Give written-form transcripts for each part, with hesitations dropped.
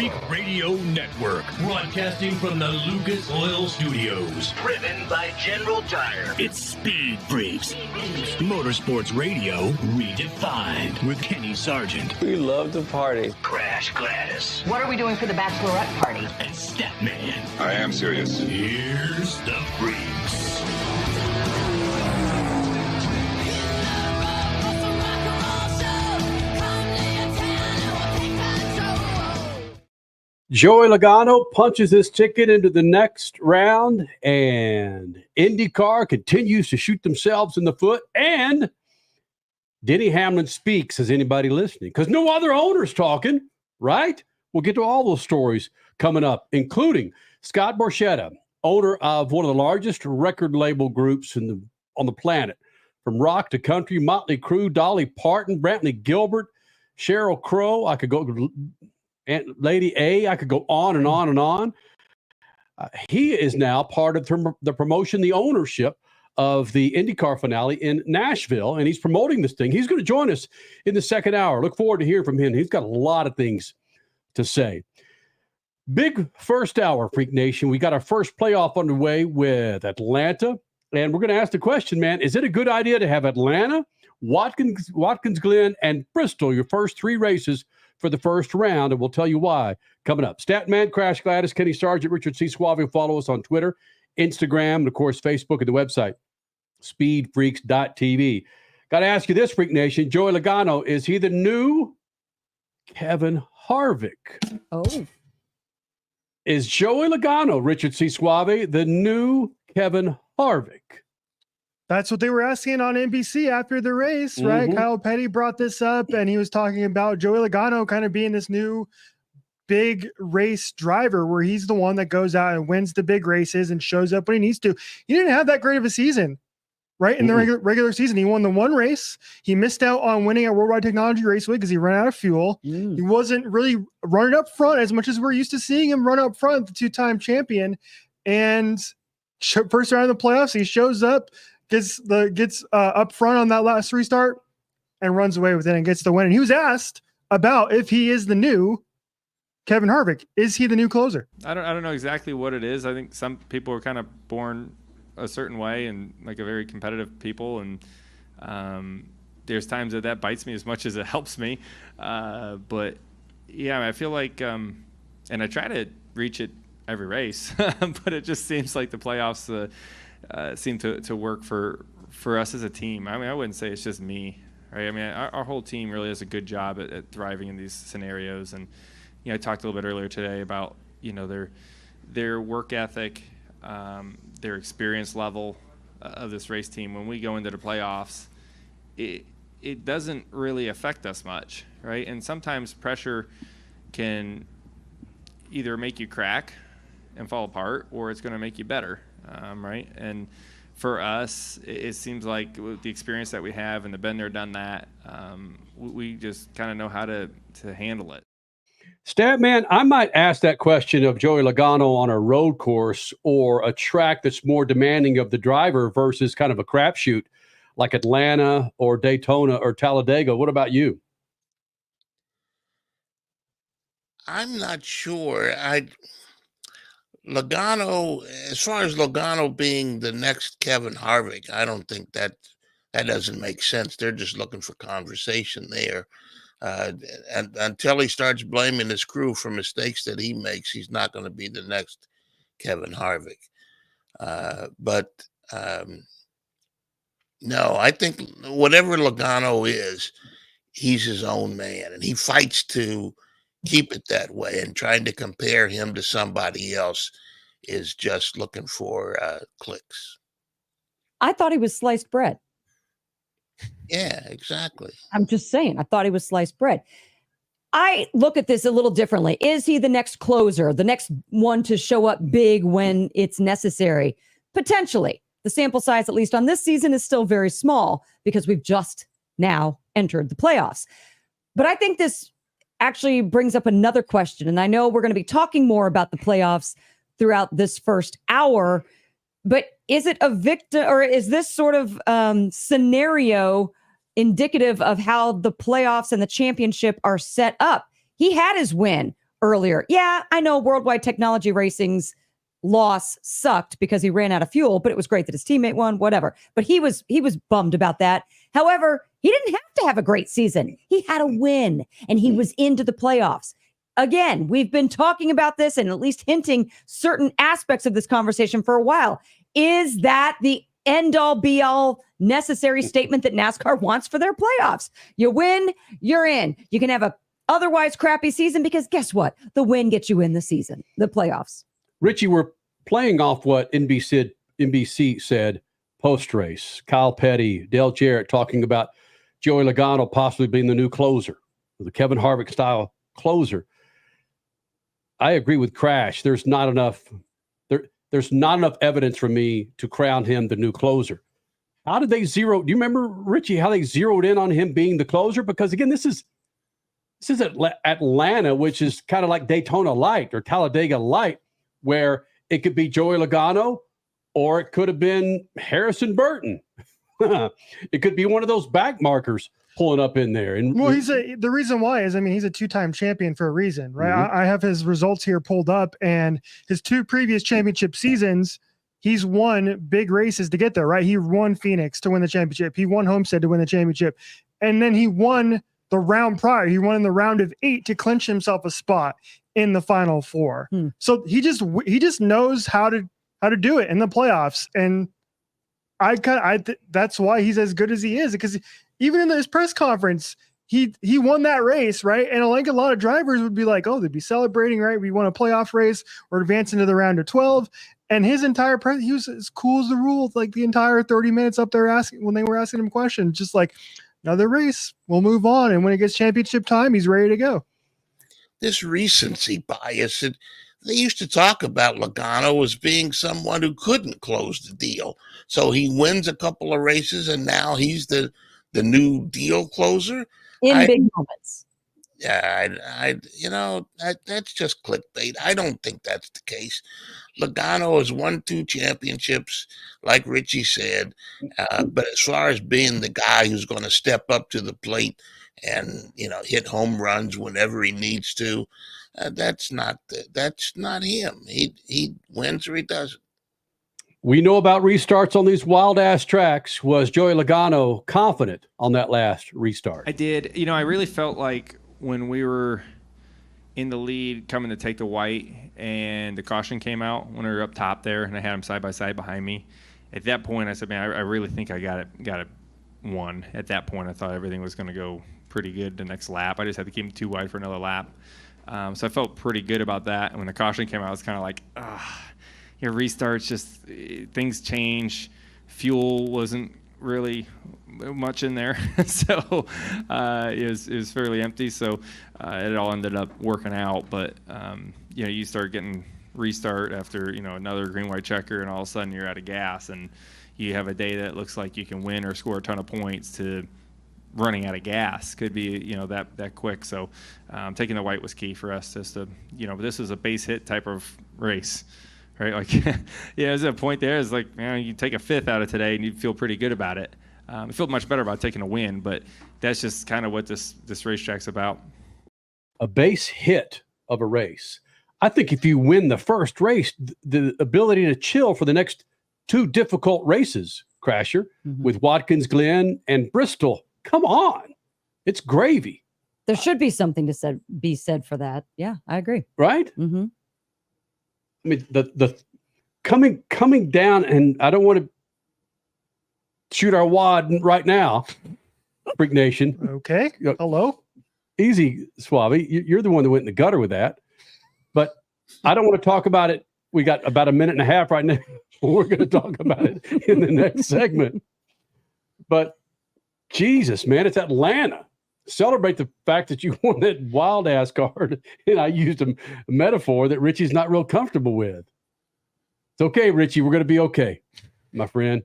Freak Radio Network, broadcasting from the Lucas Oil Studios. Driven by General Tire. It's Speed Freaks. Motorsports Radio redefined with Kenny Sargent. We love to party. Crash Gladys. What are we doing for the bachelorette party? And Statman. I am serious. Here's the Freaks. Joey Logano punches his ticket into the next round, and IndyCar continues to shoot themselves in the foot, and Denny Hamlin speaks. Is anybody listening? Because no other owner's talking, right? We'll get to all those stories coming up, including Scott Borchetta, owner of one of the largest record label groups on the planet, from rock to country, Motley Crue, Dolly Parton, Brantley Gilbert, Sheryl Crow. I could go... and Lady A, I could go on and on and on. He is now part of the promotion, the ownership of the IndyCar finale in Nashville, and he's promoting this thing. He's going to join us in the second hour. Look forward to hearing from him. He's got a lot of things to say. Big first hour, Freak Nation. We got our first playoff underway with Atlanta, and we're going to ask the question, man, is it a good idea to have Atlanta, Watkins Glen, and Bristol, your first three races for the first round, and we'll tell you why coming up. Statman, Crash Gladys, Kenny Sargent, Richard C. Suave. Follow us on Twitter, Instagram, and, of course, Facebook and the website, speedfreaks.tv. Got to ask you this, Freak Nation. Joey Logano, is he the new Kevin Harvick? Oh. Is Joey Logano, Richard C. Suave, the new Kevin Harvick? That's what they were asking on NBC after the race, right? Mm-hmm. Kyle Petty brought this up, and he was talking about Joey Logano kind of being this new big race driver where he's the one that goes out and wins the big races and shows up when he needs to. He didn't have that great of a season, right? In the regular season, he won the one race. He missed out on winning at Worldwide Technology Raceway because he ran out of fuel. He wasn't really running up front as much as we're used to seeing him run up front, the two-time champion. And first round of the playoffs, he shows up, gets up front on that last restart and runs away with it and gets the win. And he was asked about if he is the new Kevin Harvick. Is he the new closer? I don't know exactly what it is. I think some people are kind of born a certain way and like a very competitive people. And there's times that bites me as much as it helps me. But yeah, I feel like, and I try to reach it every race, but it just seems like the playoffs, seem to work for us as a team. I mean, I wouldn't say it's just me, right? I mean, our whole team really does a good job at thriving in these scenarios. And, you know, I talked a little bit earlier today about, you know, their work ethic, their experience level of this race team. When we go into the playoffs, it doesn't really affect us much, right? And sometimes pressure can either make you crack and fall apart, or it's going to make you better. Right. And for us, it seems like with the experience that we have and the been there, done that, we just kind of know how to handle it. Statman, I might ask that question of Joey Logano on a road course or a track that's more demanding of the driver versus kind of a crapshoot like Atlanta or Daytona or Talladega. What about you? I'm not sure. Logano, as far as Logano being the next Kevin Harvick, I don't think that doesn't make sense. They're just looking for conversation there. And until he starts blaming his crew for mistakes that he makes, he's not going to be the next Kevin Harvick. But no, I think whatever Logano is, he's his own man, and he fights to keep it that way, and trying to compare him to somebody else is just looking for clicks. I thought he was sliced bread. Yeah, exactly. I'm just saying, I thought he was sliced bread. I look at this a little differently. Is he the next closer, the next one to show up big when it's necessary? Potentially. The sample size, at least on this season, is still very small because we've just now entered the playoffs. But I think this actually brings up another question. And I know we're going to be talking more about the playoffs throughout this first hour, but is it a victim, or is this sort of scenario indicative of how the playoffs and the championship are set up? He had his win earlier. Yeah, I know Worldwide Technology Racing's loss sucked because he ran out of fuel, but it was great that his teammate won, whatever. But he was bummed about that. However, he didn't have to have a great season. He had a win and he was into the playoffs. Again, we've been talking about this and at least hinting certain aspects of this conversation for a while. Is that the end all be all necessary statement that NASCAR wants for their playoffs? You win, you're in. You can have a otherwise crappy season because guess what? The win gets you in the season, the playoffs. Richie, we're playing off what NBC said post-race. Kyle Petty, Dale Jarrett talking about Joey Logano possibly being the new closer, the Kevin Harvick style closer. I agree with Crash. There's not enough evidence for me to crown him the new closer. How did they zero? Do you remember, Richie, how they zeroed in on him being the closer? Because again, this is Atlanta, which is kind of like Daytona Light or Talladega Light, where it could be Joey Logano or it could have been Harrison Burton. It could be one of those back markers pulling up in there. And well, the reason why is, I mean, he's a 2-time champion for a reason, right? Mm-hmm. I have his results here pulled up, and his 2 previous championship seasons, he's won big races to get there, right? He won Phoenix to win the championship. He won Homestead to win the championship. And then he won the round prior. He won in the round of 8 to clinch himself a spot in the final 4. So he just knows how to do it in the playoffs. And that's why he's as good as he is, because even in his press conference, he won that race, right? And like a lot of drivers would be like, oh, they'd be celebrating, right? We won a playoff race or advance into the round of 12. And his entire press, he was as cool as the rule, like the entire 30 minutes up there when they were asking him questions, just like, another race, we'll move on. And when it gets championship time, he's ready to go. This recency bias, they used to talk about Logano as being someone who couldn't close the deal. So he wins a couple of races and now he's the new deal closer. In big moments. Yeah, that's just clickbait. I don't think that's the case. Logano has won 2 championships, like Richie said. But as far as being the guy who's going to step up to the plate and, hit home runs whenever he needs to, that's not him. He wins or he doesn't. We know about restarts on these wild-ass tracks. Was Joey Logano confident on that last restart? I did. I really felt like when we were in the lead coming to take the white and the caution came out when we were up top there and I had him side by side behind me. At that point, I said, man, I really think I got it won. At that point, I thought everything was going to go pretty good the next lap. I just had to keep him too wide for another lap. So I felt pretty good about that. And when the caution came out, I was kind of like, your restarts, just things change. Fuel wasn't really much in there, so it was fairly empty. So it all ended up working out. But you start getting restart after another green white checker, and all of a sudden you're out of gas, and you have a day that looks like you can win or score a ton of points to running out of gas. Could be that quick. So taking the white was key for us, just to this is a base hit type of race. Right, like, there's a point there. It's like, you take a 5th out of today, and you feel pretty good about it. I feel much better about taking a win, but that's just kind of what this racetrack's about. A base hit of a race. I think if you win the first race, the ability to chill for the next 2 difficult races, Crasher, with Watkins Glen and Bristol. Come on, it's gravy. There should be something to be said for that. Yeah, I agree. Right? Mm-hmm. I mean, the coming down, and I don't want to shoot our wad right now, Freak Nation. Okay. Hello. Easy, Suave. You're the one that went in the gutter with that. But I don't want to talk about it. We got about a minute and a half right now. We're going to talk about it in the next segment. But Jesus, man, it's Atlanta. Celebrate the fact that you won that wild ass card. And I used a metaphor that Richie's not real comfortable with. It's okay, Richie. We're going to be okay, my friend.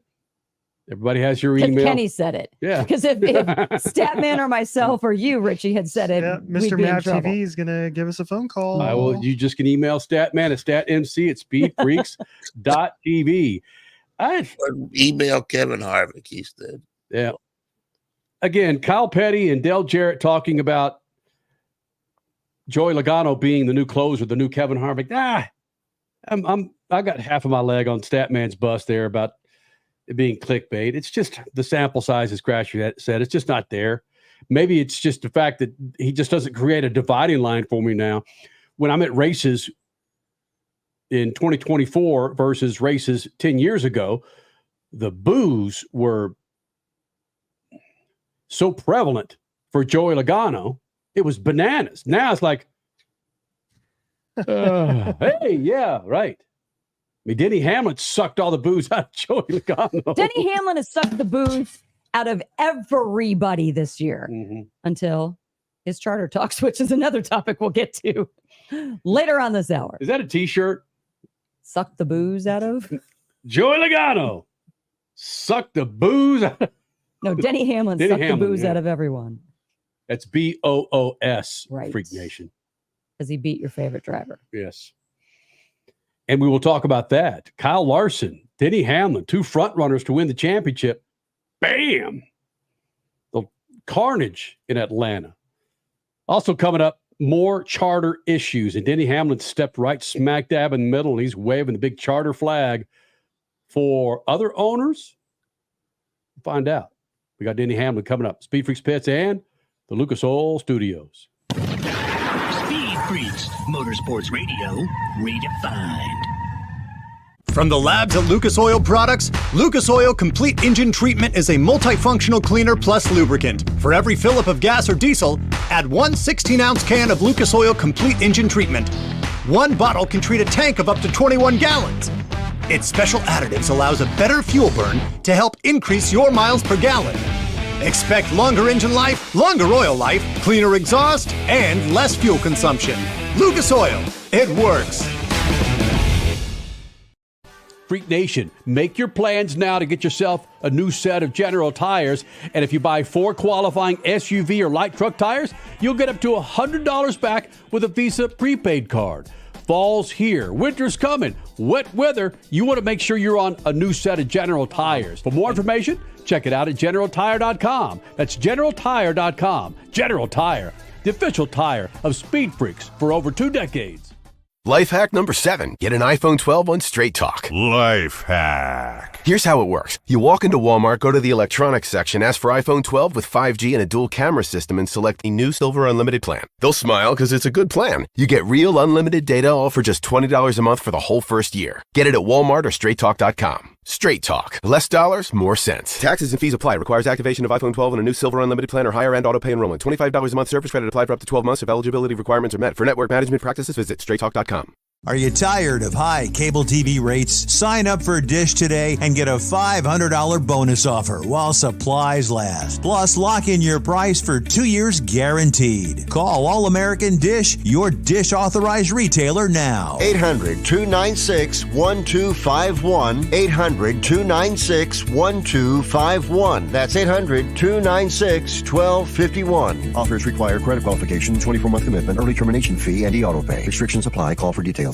Everybody has your email. Kenny said it. Yeah. Because if Statman or myself or you, Richie, had said it, Mr. Matt TV is going to give us a phone call. You just can email Statman at statmc@speedfreaks.tv. Email Kevin Harvick, he said. Yeah. Again, Kyle Petty and Dale Jarrett talking about Joey Logano being the new closer, the new Kevin Harvick. I got half of my leg on Statman's bus there about it being clickbait. It's just the sample size, as Crasher said, it's just not there. Maybe it's just the fact that he just doesn't create a dividing line for me now. When I'm at races in 2024 versus races 10 years ago, the boos were so prevalent for Joey Logano. It was bananas. Now it's like, hey, yeah, right. I mean, Denny Hamlin sucked all the booze out of Joey Logano. Denny Hamlin has sucked the booze out of everybody this year until his charter talks, which is another topic we'll get to later on this hour. Is that a T-shirt? Suck the booze out of? Joey Logano. Suck the booze out of. No, Denny Hamlin sucked the booze out of everyone. That's BOOS, right. Freak Nation. Because he beat your favorite driver. Yes. And we will talk about that. Kyle Larson, Denny Hamlin, 2 front runners to win the championship. Bam! The carnage in Atlanta. Also coming up, more charter issues. And Denny Hamlin stepped right smack dab in the middle, and he's waving the big charter flag for other owners. Find out. We got Denny Hamlin coming up. Speed Freaks Pits and the Lucas Oil Studios. Speed Freaks, Motorsports Radio, redefined. From the labs at Lucas Oil Products, Lucas Oil Complete Engine Treatment is a multifunctional cleaner plus lubricant. For every fill-up of gas or diesel, add 1 16-ounce can of Lucas Oil Complete Engine Treatment. 1 bottle can treat a tank of up to 21 gallons. Its special additives allows a better fuel burn to help increase your miles per gallon. Expect longer engine life, longer oil life, cleaner exhaust, and less fuel consumption. Lucas Oil, it works. Freak Nation, make your plans now to get yourself a new set of General tires. And if you buy 4 qualifying SUV or light truck tires, you'll get up to $100 back with a Visa prepaid card. Fall's here. Winter's coming. Wet weather. You want to make sure you're on a new set of General tires. For more information, check it out at GeneralTire.com. That's GeneralTire.com. General Tire, the official tire of Speed Freaks for over 2 decades. Life hack number 7. Get an iPhone 12 on Straight Talk. Life hack. Here's how it works. You walk into Walmart, go to the electronics section, ask for iPhone 12 with 5G and a dual camera system, and select the new Silver Unlimited plan. They'll smile because it's a good plan. You get real unlimited data all for just $20 a month for the whole first year. Get it at Walmart or StraightTalk.com. Straight Talk. Less dollars, more sense. Taxes and fees apply. Requires activation of iPhone 12 and a new Silver Unlimited plan or higher end auto pay enrollment. $25 a month service credit applied for up to 12 months if eligibility requirements are met. For network management practices, visit StraightTalk.com. Are you tired of high cable TV rates? Sign up for Dish today and get a $500 bonus offer while supplies last. Plus, lock in your price for 2 years guaranteed. Call All American Dish, your Dish authorized retailer now. 800-296-1251. 800-296-1251. That's 800-296-1251. Offers require credit qualification, 24-month commitment, early termination fee, and e-auto pay. Restrictions apply. Call for details.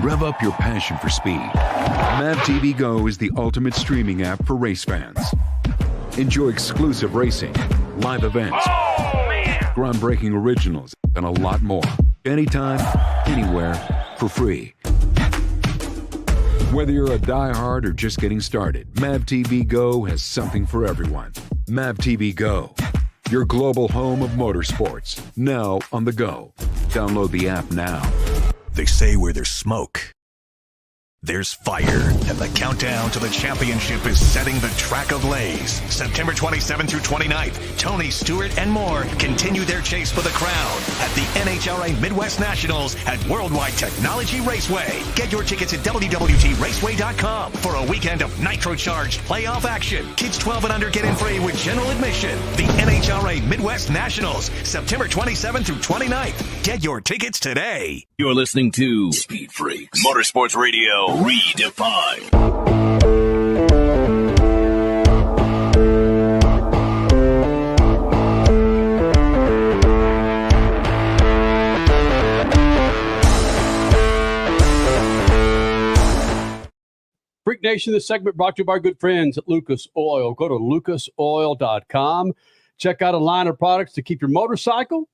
Rev up your passion for speed. Mav TV Go is the ultimate streaming app for race fans. Enjoy exclusive racing, live events, groundbreaking originals, and a lot more. Anytime, anywhere, for free. Whether you're a diehard or just getting started, Mav TV Go has something for everyone. Mav TV Go, your global home of motorsports, now on the go. Download the app now. They say where there's smoke, there's fire. And the countdown to the championship is setting the track ablaze. September 27th through 29th, Tony Stewart and more continue their chase for the crown at the NHRA Midwest Nationals at Worldwide Technology Raceway. Get your tickets at WWTRaceway.com for a weekend of nitro-charged playoff action. Kids 12 and under get in free with general admission. The NHRA Midwest Nationals, September 27th through 29th. Get your tickets today. You're listening to Speed Freaks, Motorsports Radio redefined. Freak Nation, this segment brought to you by our good friends at Lucas Oil. Go to lucasoil.com. Check out a line of products to keep your motorcycle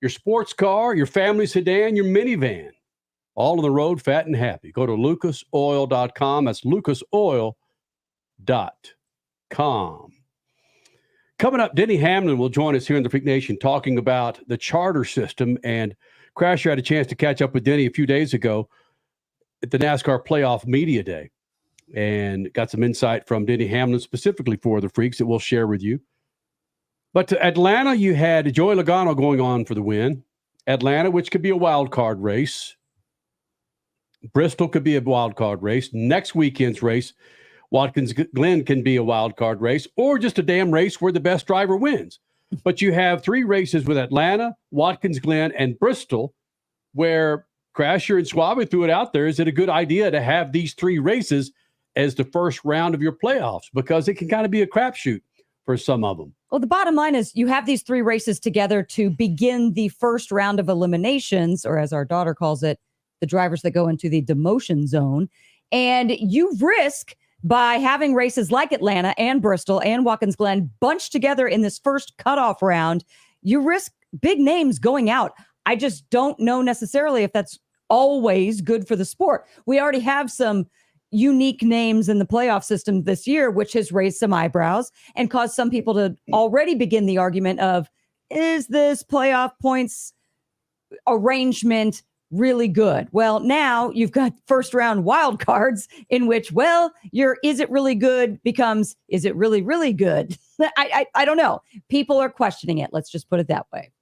your sports car, your family sedan, your minivan. All on the road, fat and happy. Go to lucasoil.com. That's lucasoil.com. Coming up, Denny Hamlin will join us here in the Freak Nation talking about the charter system. And Crasher had a chance to catch up with Denny a few days ago at the NASCAR Playoff Media Day and got some insight from Denny Hamlin specifically for the Freaks that we'll share with you. But to Atlanta, you had Joey Logano going on for the win. Atlanta, which could be a wild card race. Bristol could be a wild card race. Next weekend's race, Watkins Glen can be a wild card race or just a damn race where the best driver wins. But you have 3 races with Atlanta, Watkins Glen, and Bristol where Crasher and Suave threw it out there. Is it a good idea to have these 3 races as the first round of your playoffs? Because it can kind of be a crapshoot for some of them. Well, the bottom line is you have these 3 races together to begin the first round of eliminations, or as our daughter calls it, the drivers that go into the demotion zone. And you risk by having races like Atlanta and Bristol and Watkins Glen bunched together in this first cutoff round, you risk big names going out. I just don't know necessarily if that's always good for the sport. We already have some unique names in the playoff system this year, which has raised some eyebrows and caused some people to already begin the argument of, is this playoff points arrangement really good? Well, now you've got first round wild cards in which, well, your is it really good becomes, is it really, really good? I don't know. People are questioning it. Let's just put it that way.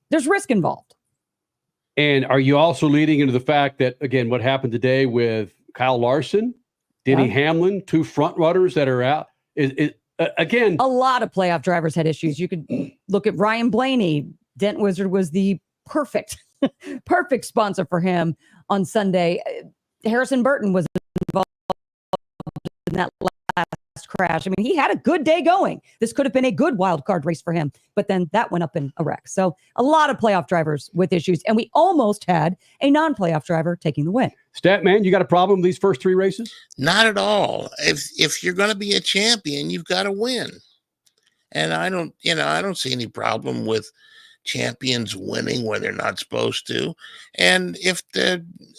There's risk involved. And are you also leading into the fact that, again, what happened today with Kyle Larson, Denny Hamlin, 2 front runners that are out, again, a lot of playoff drivers had issues. You could look at Ryan Blaney. Dent Wizard was the perfect sponsor for him on Sunday. Harrison Burton was involved in that last crash. I mean, he had a good day going. This could have been a good wild card race for him, but then that went up in a wreck. So a lot of playoff drivers with issues, and we almost had a non-playoff driver taking the win. Statman, you got a problem with these first 3 races? Not at all. If you're going to be a champion, you've got to win. And I don't see any problem with champions winning where they're not supposed to. And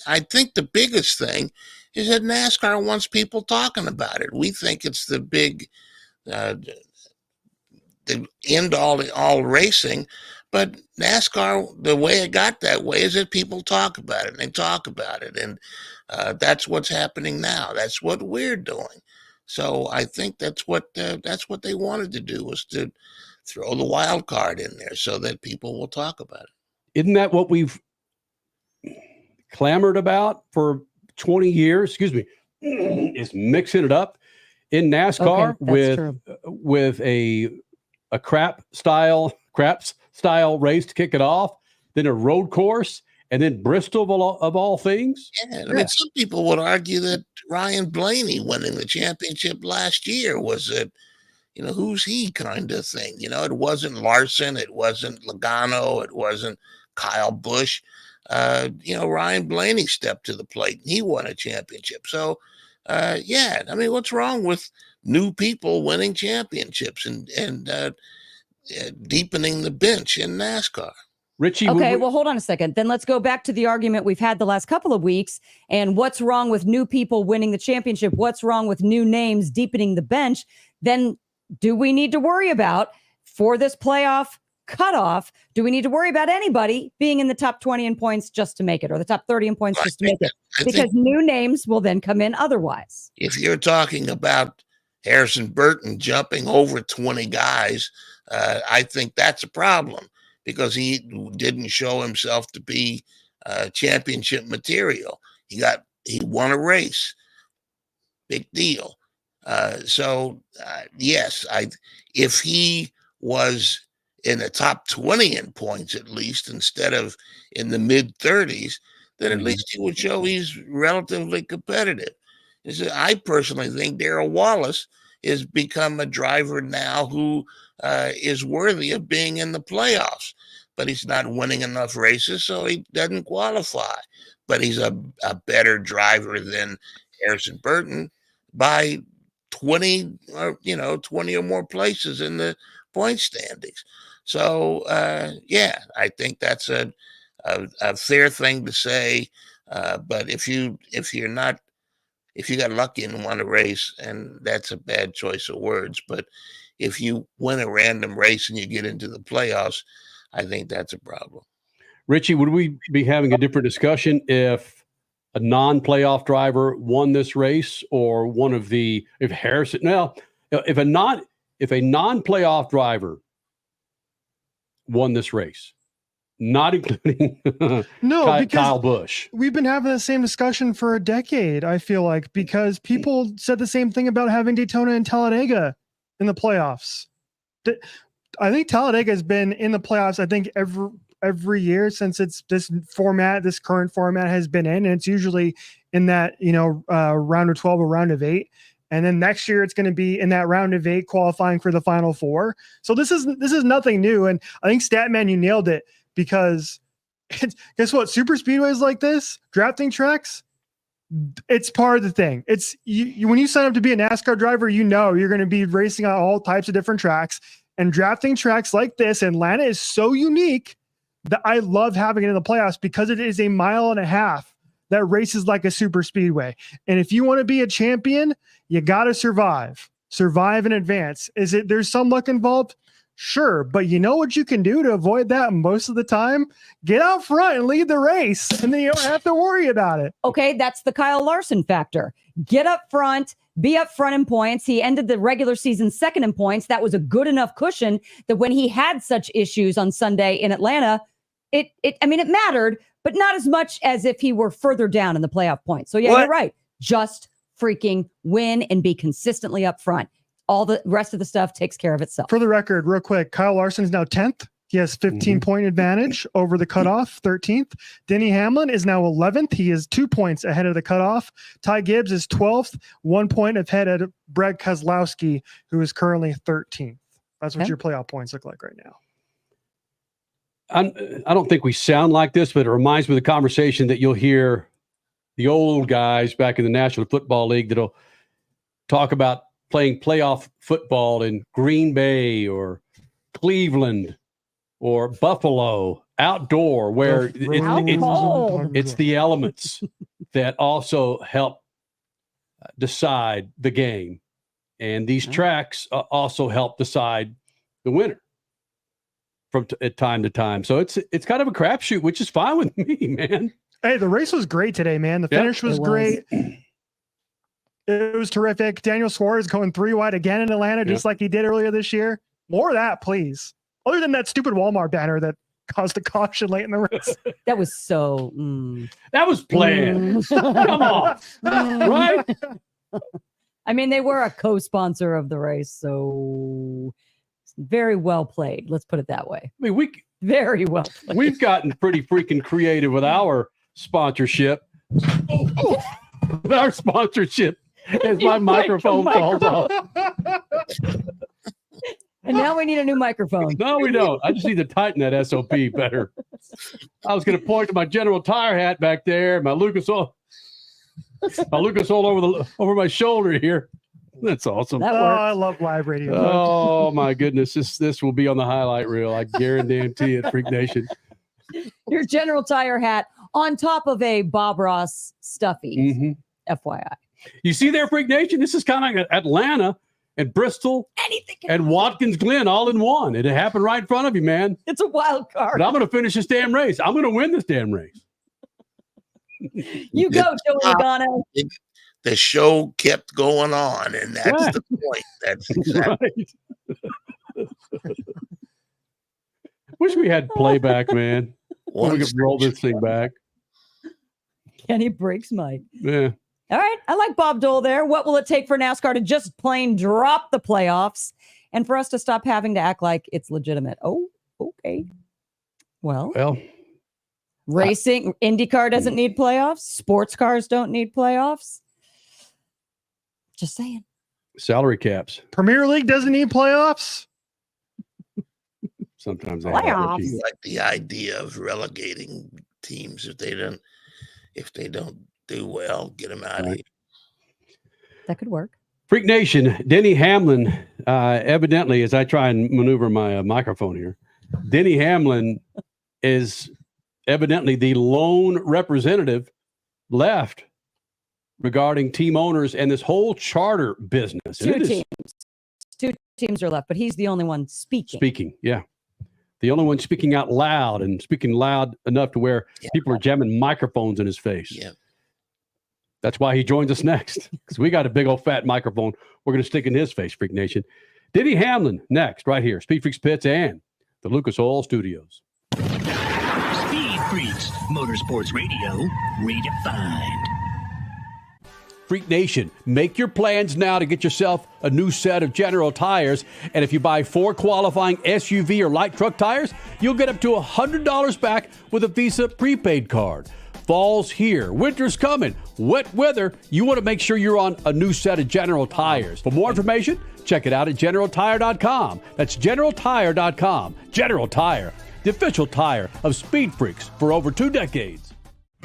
I think the biggest thing is that NASCAR wants people talking about it. We think it's the big, the end all racing, but NASCAR, the way it got that way is that people talk about it and they talk about it. And that's what's happening now. That's what we're doing. So I think that's what they wanted to do, was to throw the wild card in there so that people will talk about it. Isn't that what we've clamored about for 20 years? Excuse me, is mixing it up in NASCAR with a craps style race to kick it off, then a road course, and then Bristol of all things. Yeah, I mean, some people would argue that Ryan Blaney winning the championship last year was a, who's he kind of thing. It wasn't Larson, it wasn't Logano, it wasn't Kyle Busch. Ryan Blaney stepped to the plate and he won a championship. So, I mean, what's wrong with new people winning championships and deepening the bench in NASCAR? Richie, okay, well, hold on a second. Then let's go back to the argument we've had the last couple of weeks. And what's wrong with new people winning the championship? What's wrong with new names deepening the bench? Then do we need to worry about, for this playoff cutoff, do we need to worry about anybody being in the top 20 in points just to make it, or the top 30 in points just to make it? Because new names will then come in otherwise. If you're talking about Harrison Burton jumping over 20 guys, I think that's a problem, because he didn't show himself to be championship material. He won a race. Big deal. Yes, if he was in the top 20 in points, at least, instead of in the mid 30s, then at least he would show he's relatively competitive. I personally think Darrell Wallace has become a driver now who is worthy of being in the playoffs, but he's not winning enough races, so he doesn't qualify. But he's a better driver than Harrison Burton by 20 or more places in the point standings. So yeah, I think that's a fair thing to say. But if you got lucky and won a race, and that's a bad choice of words, but if you win a random race and you get into the playoffs, I think that's a problem. Richie, would we be having a different discussion if a non-playoff driver won this race, or if a non-playoff driver won this race, not including Kyle Busch? We've been having the same discussion for a decade, I feel like, because people said the same thing about having Daytona and Talladega in the playoffs. I think Talladega has been in the playoffs, I think, every year since this current format has been in, and it's usually in that round of 12 or round of 8, and then next year it's going to be in that round of 8 qualifying for the final 4. So this is nothing new, and I think Statman, you nailed it, because guess what, super speedways like this, drafting tracks, it's part of the thing. It's when you sign up to be a NASCAR driver, you're going to be racing on all types of different tracks, and drafting tracks like this, Atlanta is so unique that I love having it in the playoffs, because it is a 1.5 miles that races like a super speedway. And if you want to be a champion, you got to survive in advance. There's some luck involved? Sure. But you know what you can do to avoid that most of the time? Get out front and lead the race, and then you don't have to worry about it. Okay. That's the Kyle Larson factor. Get up front, be up front in points. He ended the regular season second in points. That was a good enough cushion that when he had such issues on Sunday in Atlanta, it mattered, but not as much as if he were further down in the playoff points. So yeah, You're right. Just freaking win and be consistently up front. All the rest of the stuff takes care of itself. For the record, real quick, Kyle Larson is now 10th. He has 15-point advantage over the cutoff, 13th. Denny Hamlin is now 11th. He is 2 points ahead of the cutoff. Ty Gibbs is 12th, 1 point ahead of Brad Keselowski, who is currently 13th. That's what your playoff points look like right now. I don't think we sound like this, but it reminds me of the conversation that you'll hear the old guys back in the National Football League that'll talk about playing playoff football in Green Bay or Cleveland or Buffalo outdoor, where it's the elements that also help decide the game. And these tracks also help decide the winner at time to time. So it's kind of a crapshoot, which is fine with me, man. Hey, the race was great today, man. The finish was great. It was terrific. Daniel Suarez going 3 wide again in Atlanta, just like he did earlier this year. More of that, please. Other than that stupid Walmart banner that caused a caution late in the race. That was so... That was planned. Come on. Right? I mean, they were a co-sponsor of the race, so very well played. Let's put it that way. I mean, very well played. We've gotten pretty freaking creative with our sponsorship. With our sponsorship, as my microphone falls off. And now we need a new microphone. No, we don't. I just need to tighten that SOP better. I was going to point to my General Tire hat back there, my Lucas Oil over my shoulder here. That's awesome. I love live radio. Oh my goodness, this will be on the highlight reel. I guarantee it, Freak Nation. Your General Tire hat on top of a Bob Ross stuffy. FYI. You see there, Freak Nation? This is kind of like Atlanta and Bristol and Watkins Glen all in one. It happened right in front of you, man. It's a wild card. But I'm going to finish this damn race. I'm going to win this damn race. You go, Joey Logano. The show kept going on, and that's the point. That's exactly right. Wish we had playback, man. We could roll this thing back. Kenny breaks Mike. Yeah. All right. I like Bob Dole there. What will it take for NASCAR to just plain drop the playoffs and for us to stop having to act like it's legitimate? Oh, okay. Well, racing, IndyCar doesn't need playoffs. Sports cars don't need playoffs. Just saying. Salary caps. Premier League doesn't need playoffs. Sometimes I like the idea of relegating teams if they don't do well, get them out of here. That could work. Freak Nation, Denny Hamlin evidently, as I try and maneuver my microphone here, Denny Hamlin is evidently the lone representative left regarding team owners and this whole charter business. Two teams are left, but he's the only one speaking. Yeah. The only one speaking out loud and speaking loud enough to where people are jamming microphones in his face. Yeah. That's why he joins us next, because we got a big old fat microphone we're going to stick in his face, Freak Nation. Denny Hamlin next, right here. Speed Freaks Pits and the Lucas Oil Studios. Speed Freaks, Motorsports Radio, redefined. Freak Nation, make your plans now to get yourself a new set of General tires. And if you buy 4 qualifying SUV or light truck tires, you'll get up to $100 back with a Visa prepaid card. Fall's here. Winter's coming. Wet weather. You want to make sure you're on a new set of General tires. For more information, check it out at GeneralTire.com. That's GeneralTire.com. General Tire, the official tire of Speed Freaks for over 2 decades.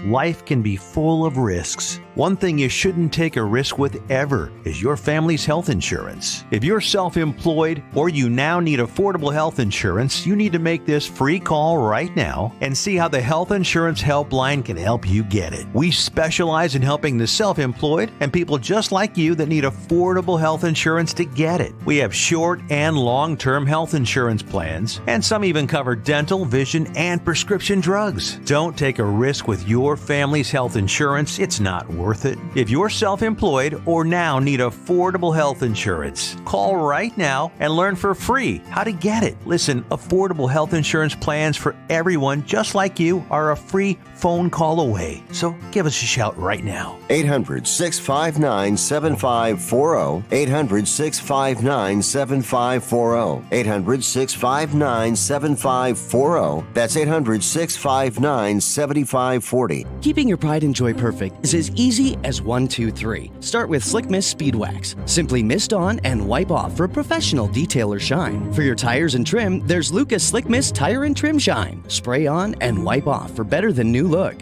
Life can be full of risks. One thing you shouldn't take a risk with ever is your family's health insurance. If you're self-employed or you now need affordable health insurance, you need to make this free call right now and see how the Health Insurance Helpline can help you get it. We specialize in helping the self-employed and people just like you that need affordable health insurance to get it. We have short and long-term health insurance plans, and some even cover dental, vision, and prescription drugs. Don't take a risk with your family's health insurance. It's not worth it. If you're self-employed or now need affordable health insurance, call right now and learn for free how to get it. Listen, affordable health insurance plans for everyone just like you are a free phone call away. So give us a shout right now. 800-659-7540. 800-659-7540. 800-659-7540. That's 800-659-7540. Keeping your pride and joy perfect is as easy as 1, 2, 3. Start with Slick Mist Speed Wax. Simply mist on and wipe off for professional detail or shine. For your tires and trim, there's Lucas Slick Mist Tire and Trim Shine. Spray on and wipe off for better than new look.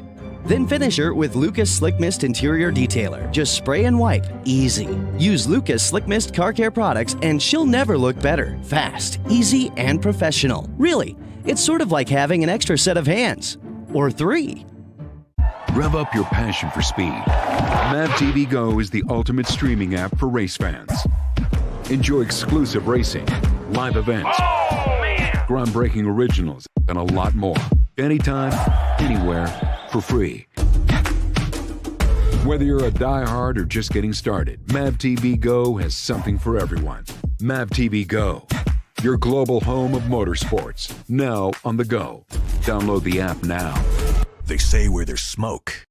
Then finish her with Lucas Slick Mist Interior Detailer. Just spray and wipe. Easy. Use Lucas Slick Mist Car Care products and she'll never look better. Fast, easy, and professional. Really, it's sort of like having an extra set of hands. Or 3. Rev up your passion for speed. Mav TV Go is the ultimate streaming app for race fans. Enjoy exclusive racing, live events, groundbreaking originals, and a lot more. Anytime, anywhere, for free. Whether you're a diehard or just getting started, Mav TV Go has something for everyone. Mav TV Go, your global home of motorsports, now on the go. Download the app now. They say where there's smoke,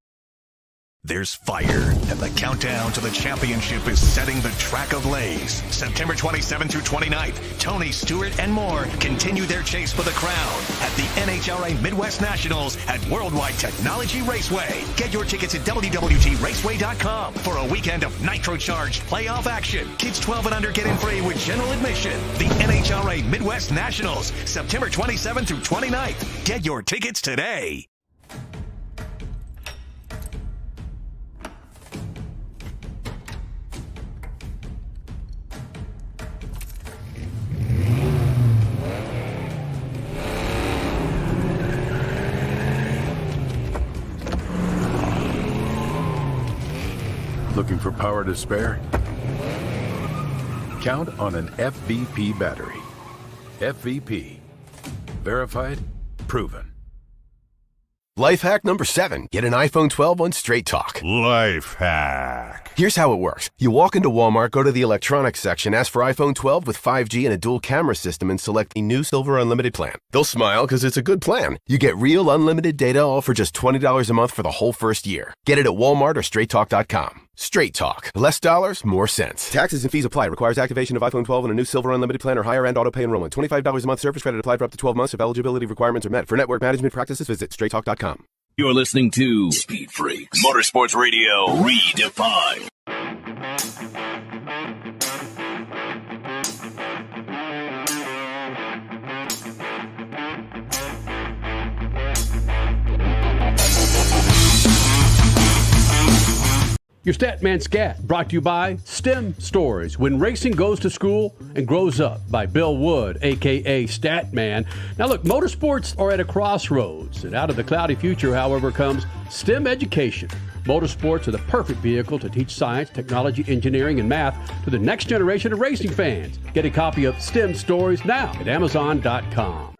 there's fire. And the countdown to the championship is setting the track of Lays. September 27th through 29th, Tony Stewart and more continue their chase for the crown at the NHRA Midwest Nationals at Worldwide Technology Raceway. Get your tickets at WWTRaceway.com for a weekend of nitro-charged playoff action. Kids 12 and under get in free with general admission. The NHRA Midwest Nationals, September 27th through 29th. Get your tickets today. Looking for power to spare? Count on an FVP battery. FVP. Verified, proven. Life hack number 7. Get an iPhone 12 on Straight Talk. Life hack. Here's how it works. You walk into Walmart, go to the electronics section, ask for iPhone 12 with 5G and a dual camera system, and select the new Silver Unlimited plan. They'll smile because it's a good plan. You get real unlimited data all for just $20 a month for the whole first year. Get it at Walmart or StraightTalk.com. Straight Talk. Less dollars, more sense. Taxes and fees apply. Requires activation of iPhone 12 and a new Silver Unlimited plan or higher end auto pay enrollment. $25 a month service credit applied for up to 12 months if eligibility requirements are met. For network management practices, visit StraightTalk.com. You're listening to Speed Freaks, Motorsports Radio, redefined. Your Statman Scat, brought to you by STEM Stories, When Racing Goes to School and Grows Up, by Bill Wood, a.k.a. Statman. Now look, motorsports are at a crossroads, and out of the cloudy future, however, comes STEM education. Motorsports are the perfect vehicle to teach science, technology, engineering, and math to the next generation of racing fans. Get a copy of STEM Stories now at Amazon.com.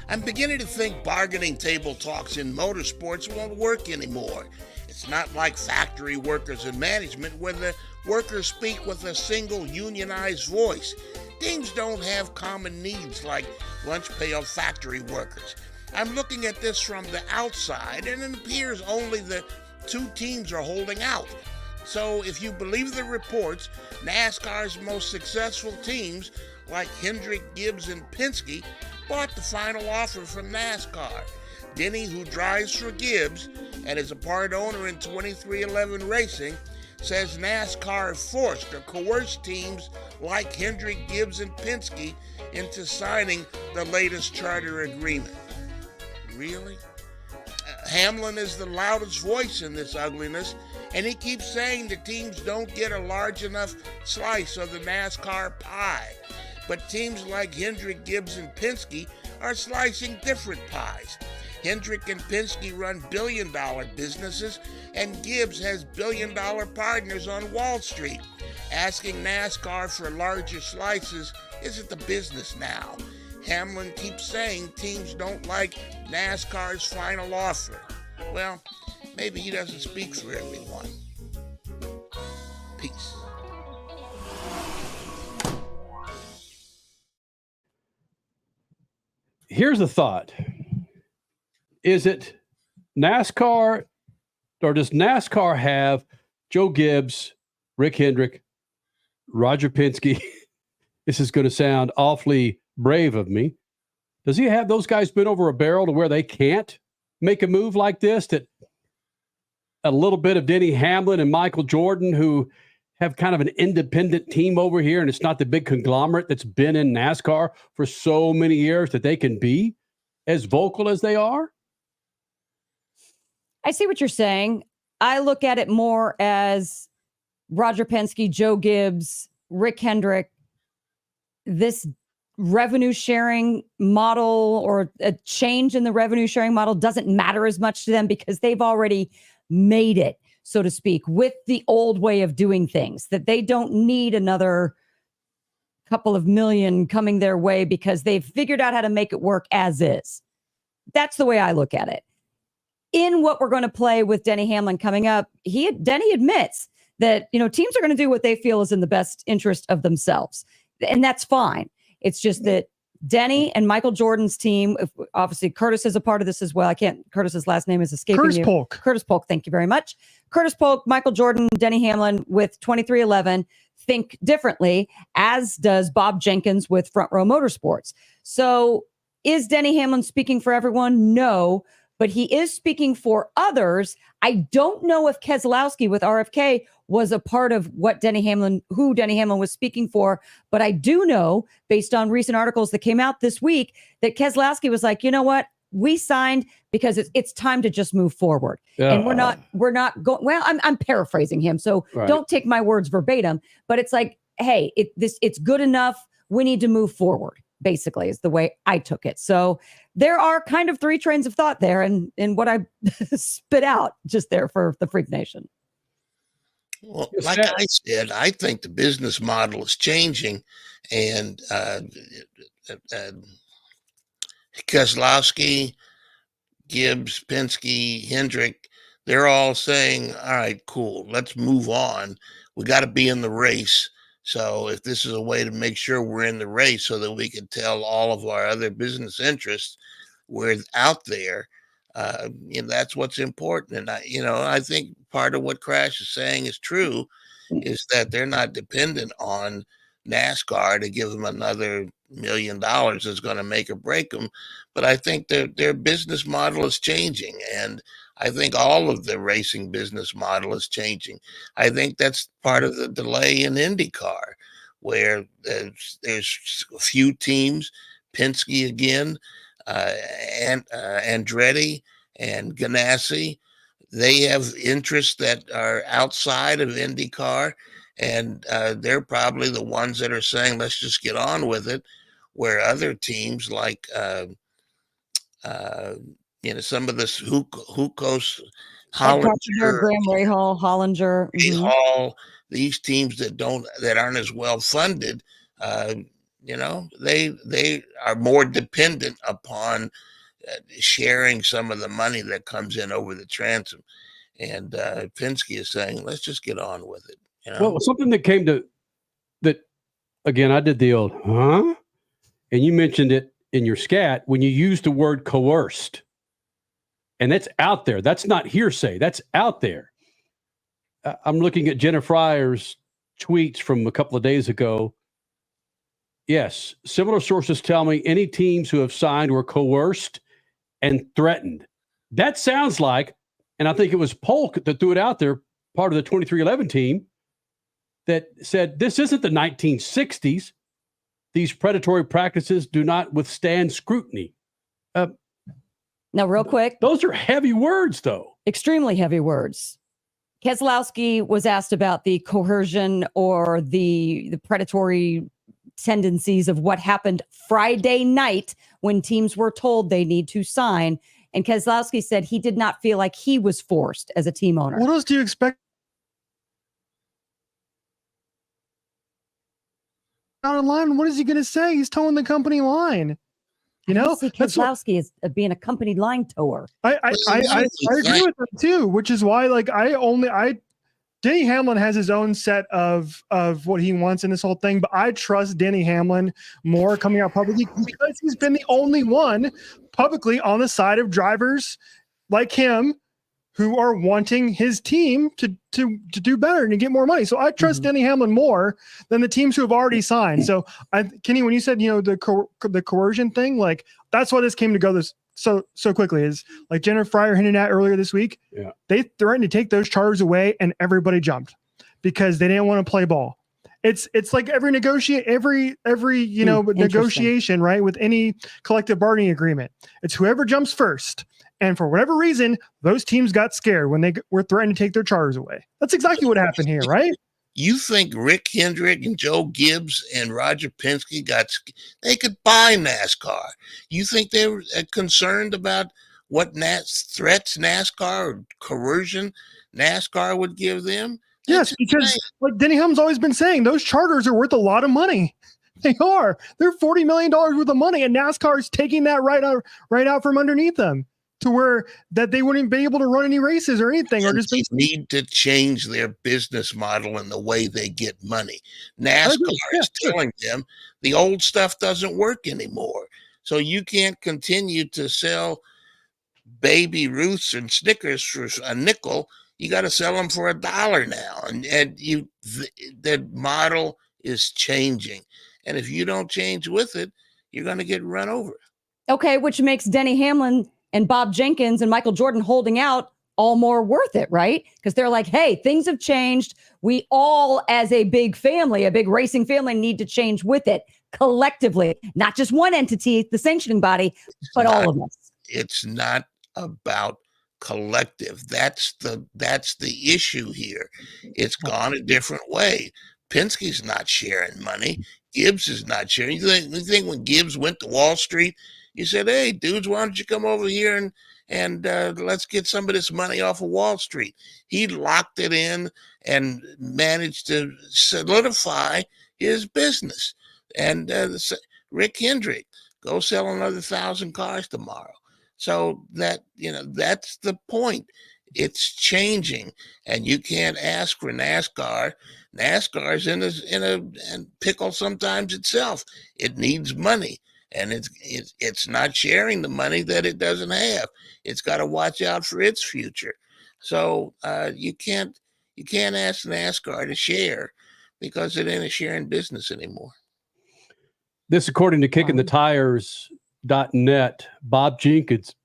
I'm beginning to think bargaining table talks in motorsports won't work anymore. It's not like factory workers and management where the workers speak with a single unionized voice. Teams don't have common needs like lunch pay of factory workers. I'm looking at this from the outside, and it appears only the two teams are holding out. So if you believe the reports, NASCAR's most successful teams like Hendrick, Gibbs, and Penske bought the final offer from NASCAR. Denny, who drives for Gibbs and is a part owner in 2311 Racing, says NASCAR forced or coerced teams like Hendrick, Gibbs, and Penske into signing the latest charter agreement. Really? Hamlin is the loudest voice in this ugliness, and he keeps saying the teams don't get a large enough slice of the NASCAR pie. But teams like Hendrick, Gibbs, and Penske are slicing different pies. Hendrick and Penske run billion-dollar businesses, and Gibbs has billion-dollar partners on Wall Street. Asking NASCAR for larger slices isn't the business now. Hamlin keeps saying teams don't like NASCAR's final offer. Well, maybe he doesn't speak for everyone. Peace. Here's a thought. Is it NASCAR, or does NASCAR have Joe Gibbs, Rick Hendrick, Roger Penske? This is going to sound awfully brave of me. Does he have those guys been over a barrel to where they can't make a move like this? That a little bit of Denny Hamlin and Michael Jordan, who have kind of an independent team over here, and it's not the big conglomerate that's been in NASCAR for so many years, that they can be as vocal as they are? I see what you're saying. I look at it more as Roger Penske, Joe Gibbs, Rick Hendrick, this revenue sharing model or a change in the revenue sharing model doesn't matter as much to them because they've already made it, so to speak, with the old way of doing things, that they don't need another couple of million coming their way because they've figured out how to make it work as is. That's the way I look at it. In what we're going to play with Denny Hamlin coming up, Denny admits that, teams are going to do what they feel is in the best interest of themselves. And that's fine. It's just that Denny and Michael Jordan's team, obviously Curtis is a part of this as well. Curtis's last name is escaping Curtis you. Polk. Curtis Polk, thank you very much. Curtis Polk, Michael Jordan, Denny Hamlin with 2311 think differently, as does Bob Jenkins with Front Row Motorsports. So is Denny Hamlin speaking for everyone? No, but he is speaking for others. I don't know if Keselowski with RFK was a part of who Denny Hamlin was speaking for, but I do know, based on recent articles that came out this week, that Keselowski was like, you know what? We signed because it's time to just move forward. And we're not going, well, I'm paraphrasing him, so Don't take my words verbatim, but it's like, hey, it's good enough. We need to move forward, basically, is the way I took it. So there are kind of three trains of thought there, and what I spit out just there for the Freak Nation. Well, like I said, I think the business model is changing, and Keselowski, Gibbs, Penske, Hendrick, they're all saying, all right, cool, let's move on. We got to be in the race. So if this is a way to make sure we're in the race so that we can tell all of our other business interests we're out there, that's what's important. And I think part of what Crash is saying is true, is that they're not dependent on NASCAR to give them another $1 million that's going to make or break them. But I think their business model is changing, and I think all of the racing business model is changing. I think that's part of the delay in IndyCar, where there's a few teams, Penske again, and Andretti and Ganassi. They have interests that are outside of IndyCar, and they're probably the ones that are saying, let's just get on with it, where other teams like, some of this Hukos, Hollinger, Graham Rahal, Hollinger. Hall, these teams that aren't as well funded, they are more dependent upon sharing some of the money that comes in over the transom. And Penske is saying, let's just get on with it. Well, something that came to that, again, I did the old, huh? And you mentioned it in your scat when you used the word coerced. And that's out there. That's not hearsay. That's out there. I'm looking at Jenna Fryer's tweets from a couple of days ago. Yes, similar sources tell me any teams who have signed were coerced and threatened. That sounds like, and I think it was Polk that threw it out there, part of the 2311 team, that said this isn't the 1960s. These predatory practices do not withstand scrutiny. Now, real quick. Those are heavy words, though. Extremely heavy words. Keselowski was asked about the coercion or the predatory tendencies of what happened Friday night when teams were told they need to sign. And Keselowski said he did not feel like he was forced as a team owner. What else do you expect? Out of line, what is he going to say? He's towing the company line. You know, Keselowski is being a company line tower. I agree with that too, which is why, like, Denny Hamlin has his own set of what he wants in this whole thing, but I trust Denny Hamlin more coming out publicly because he's been the only one publicly on the side of drivers like him who are wanting his team to do better and to get more money. So I trust Denny Hamlin more than the teams who have already signed. So Kenny, when you said, the coercion thing, like that's why this came together so quickly is like Jenna Fryer hinted at earlier this week. Yeah. They threatened to take those charters away and everybody jumped because they didn't want to play ball. It's like every negotiation, right? With any collective bargaining agreement, it's whoever jumps first. And for whatever reason, those teams got scared when they were threatened to take their charters away. That's exactly what happened here, right? You think Rick Hendrick and Joe Gibbs and Roger Penske they could buy NASCAR? You think they were concerned about what threats NASCAR or coercion NASCAR would give them? Yes, because like Denny Hamlin's always been saying, those charters are worth a lot of money. They are. They're $40 million worth of money, and NASCAR is taking that right out from underneath them to where that they wouldn't be able to run any races or anything. Or just need to change their business model and the way they get money. NASCAR is telling them the old stuff doesn't work anymore. So you can't continue to sell Baby Ruths and Snickers for a nickel. You got to sell them for $1 now. And the model is changing. And if you don't change with it, you're going to get run over. Okay, which makes Denny Hamlin and Bob Jenkins and Michael Jordan holding out all more worth it, right? Because they're like, hey, things have changed. We all, as a big family, a big racing family, need to change with it collectively, not just one entity, the sanctioning body, but all of us. It's not about collective. That's the issue here. It's gone a different way. Penske's not sharing money. Gibbs is not sharing. You think when Gibbs went to Wall Street, he said, hey, dudes, why don't you come over here and let's get some of this money off of Wall Street. He locked it in and managed to solidify his business. And Rick Hendrick, go sell another 1,000 cars tomorrow. So that's the point. It's changing, and you can't ask for NASCAR. NASCAR's in a pickle sometimes itself. It needs money. And it's not sharing the money that it doesn't have. It's got to watch out for its future. So you can't ask NASCAR to share because it ain't a sharing business anymore. This, according to kickingthetires.net, Bob Jenkins,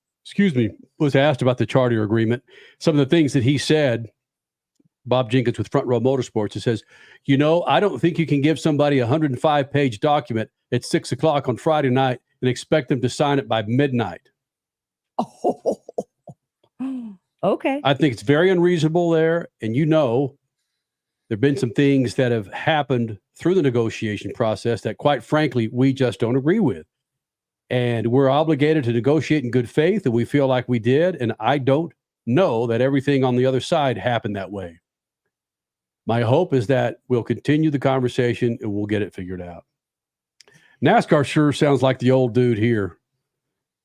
was asked about the charter agreement. Some of the things that he said, Bob Jenkins with Front Row Motorsports, he says, I don't think you can give somebody a 105-page document at 6 o'clock on Friday night and expect them to sign it by midnight. Okay. I think it's very unreasonable there. And there have been some things that have happened through the negotiation process that, quite frankly, we just don't agree with. And we're obligated to negotiate in good faith, and we feel like we did. And I don't know that everything on the other side happened that way. My hope is that we'll continue the conversation and we'll get it figured out. NASCAR sure sounds like the old dude here.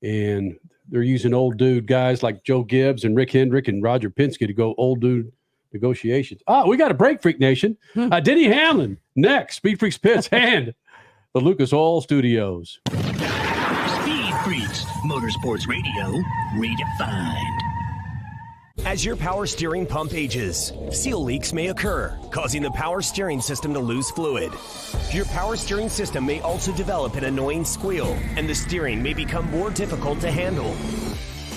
And they're using old dude guys like Joe Gibbs and Rick Hendrick and Roger Penske to go old dude negotiations. We got a break, Freak Nation. Denny Hamlin next. Speed Freaks Pits and the Lucas Oil Studios. Speed Freaks, Motorsports Radio, redefined. As your power steering pump ages, seal leaks may occur, causing the power steering system to lose fluid. Your power steering system may also develop an annoying squeal, and the steering may become more difficult to handle.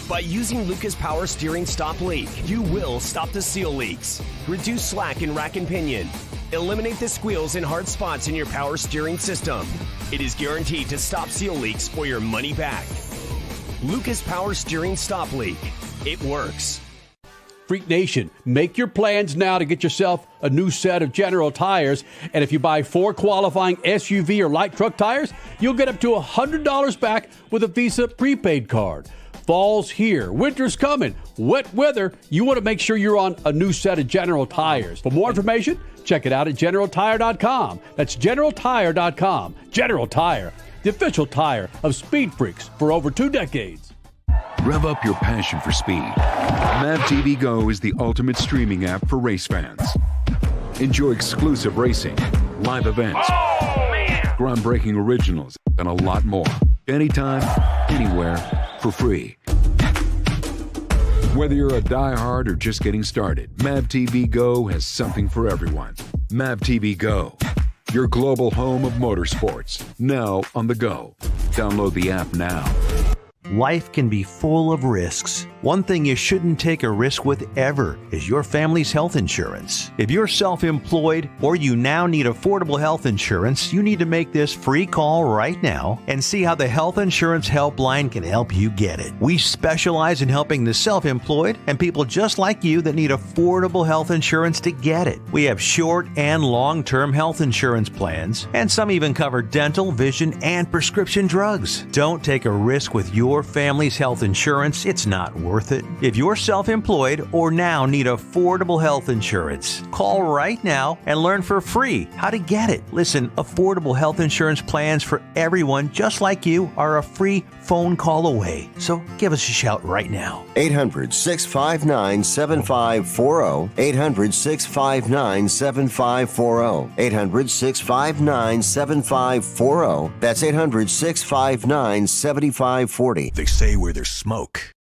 By using Lucas Power Steering Stop Leak, you will stop the seal leaks, reduce slack in rack and pinion, eliminate the squeals and hard spots in your power steering system. It is guaranteed to stop seal leaks or your money back. Lucas Power Steering Stop Leak. It works. Freak Nation, make your plans now to get yourself a new set of General tires. And if you buy 4 qualifying SUV or light truck tires, you'll get up to $100 back with a Visa prepaid card. Fall's here. Winter's coming. Wet weather. You want to make sure you're on a new set of General tires. For more information, check it out at GeneralTire.com. That's GeneralTire.com. General Tire, the official tire of Speed Freaks for over 2 decades. Rev up your passion for speed. Mav TV Go is the ultimate streaming app for race fans. Enjoy exclusive racing, live events, groundbreaking originals, and a lot more. Anytime, anywhere, for free. Whether you're a diehard or just getting started, Mav TV Go has something for everyone. Mav TV Go, your global home of motorsports, now on the go. Download the app now. Life can be full of risks. One thing you shouldn't take a risk with ever is your family's health insurance. If you're self-employed or you now need affordable health insurance, you need to make this free call right now and see how the Health Insurance Helpline can help you get it. We specialize in helping the self-employed and people just like you that need affordable health insurance to get it. We have short and long-term health insurance plans, and some even cover dental, vision, and prescription drugs. Don't take a risk with your family's health insurance. It's not worth it. If you're self-employed or now need affordable health insurance, call right now and learn for free how to get it. Listen, affordable health insurance plans for everyone just like you are a free phone call away. So give us a shout right now. 800-659-7540. 800-659-7540. 800-659-7540. That's 800-659-7540. They say where there's smoke,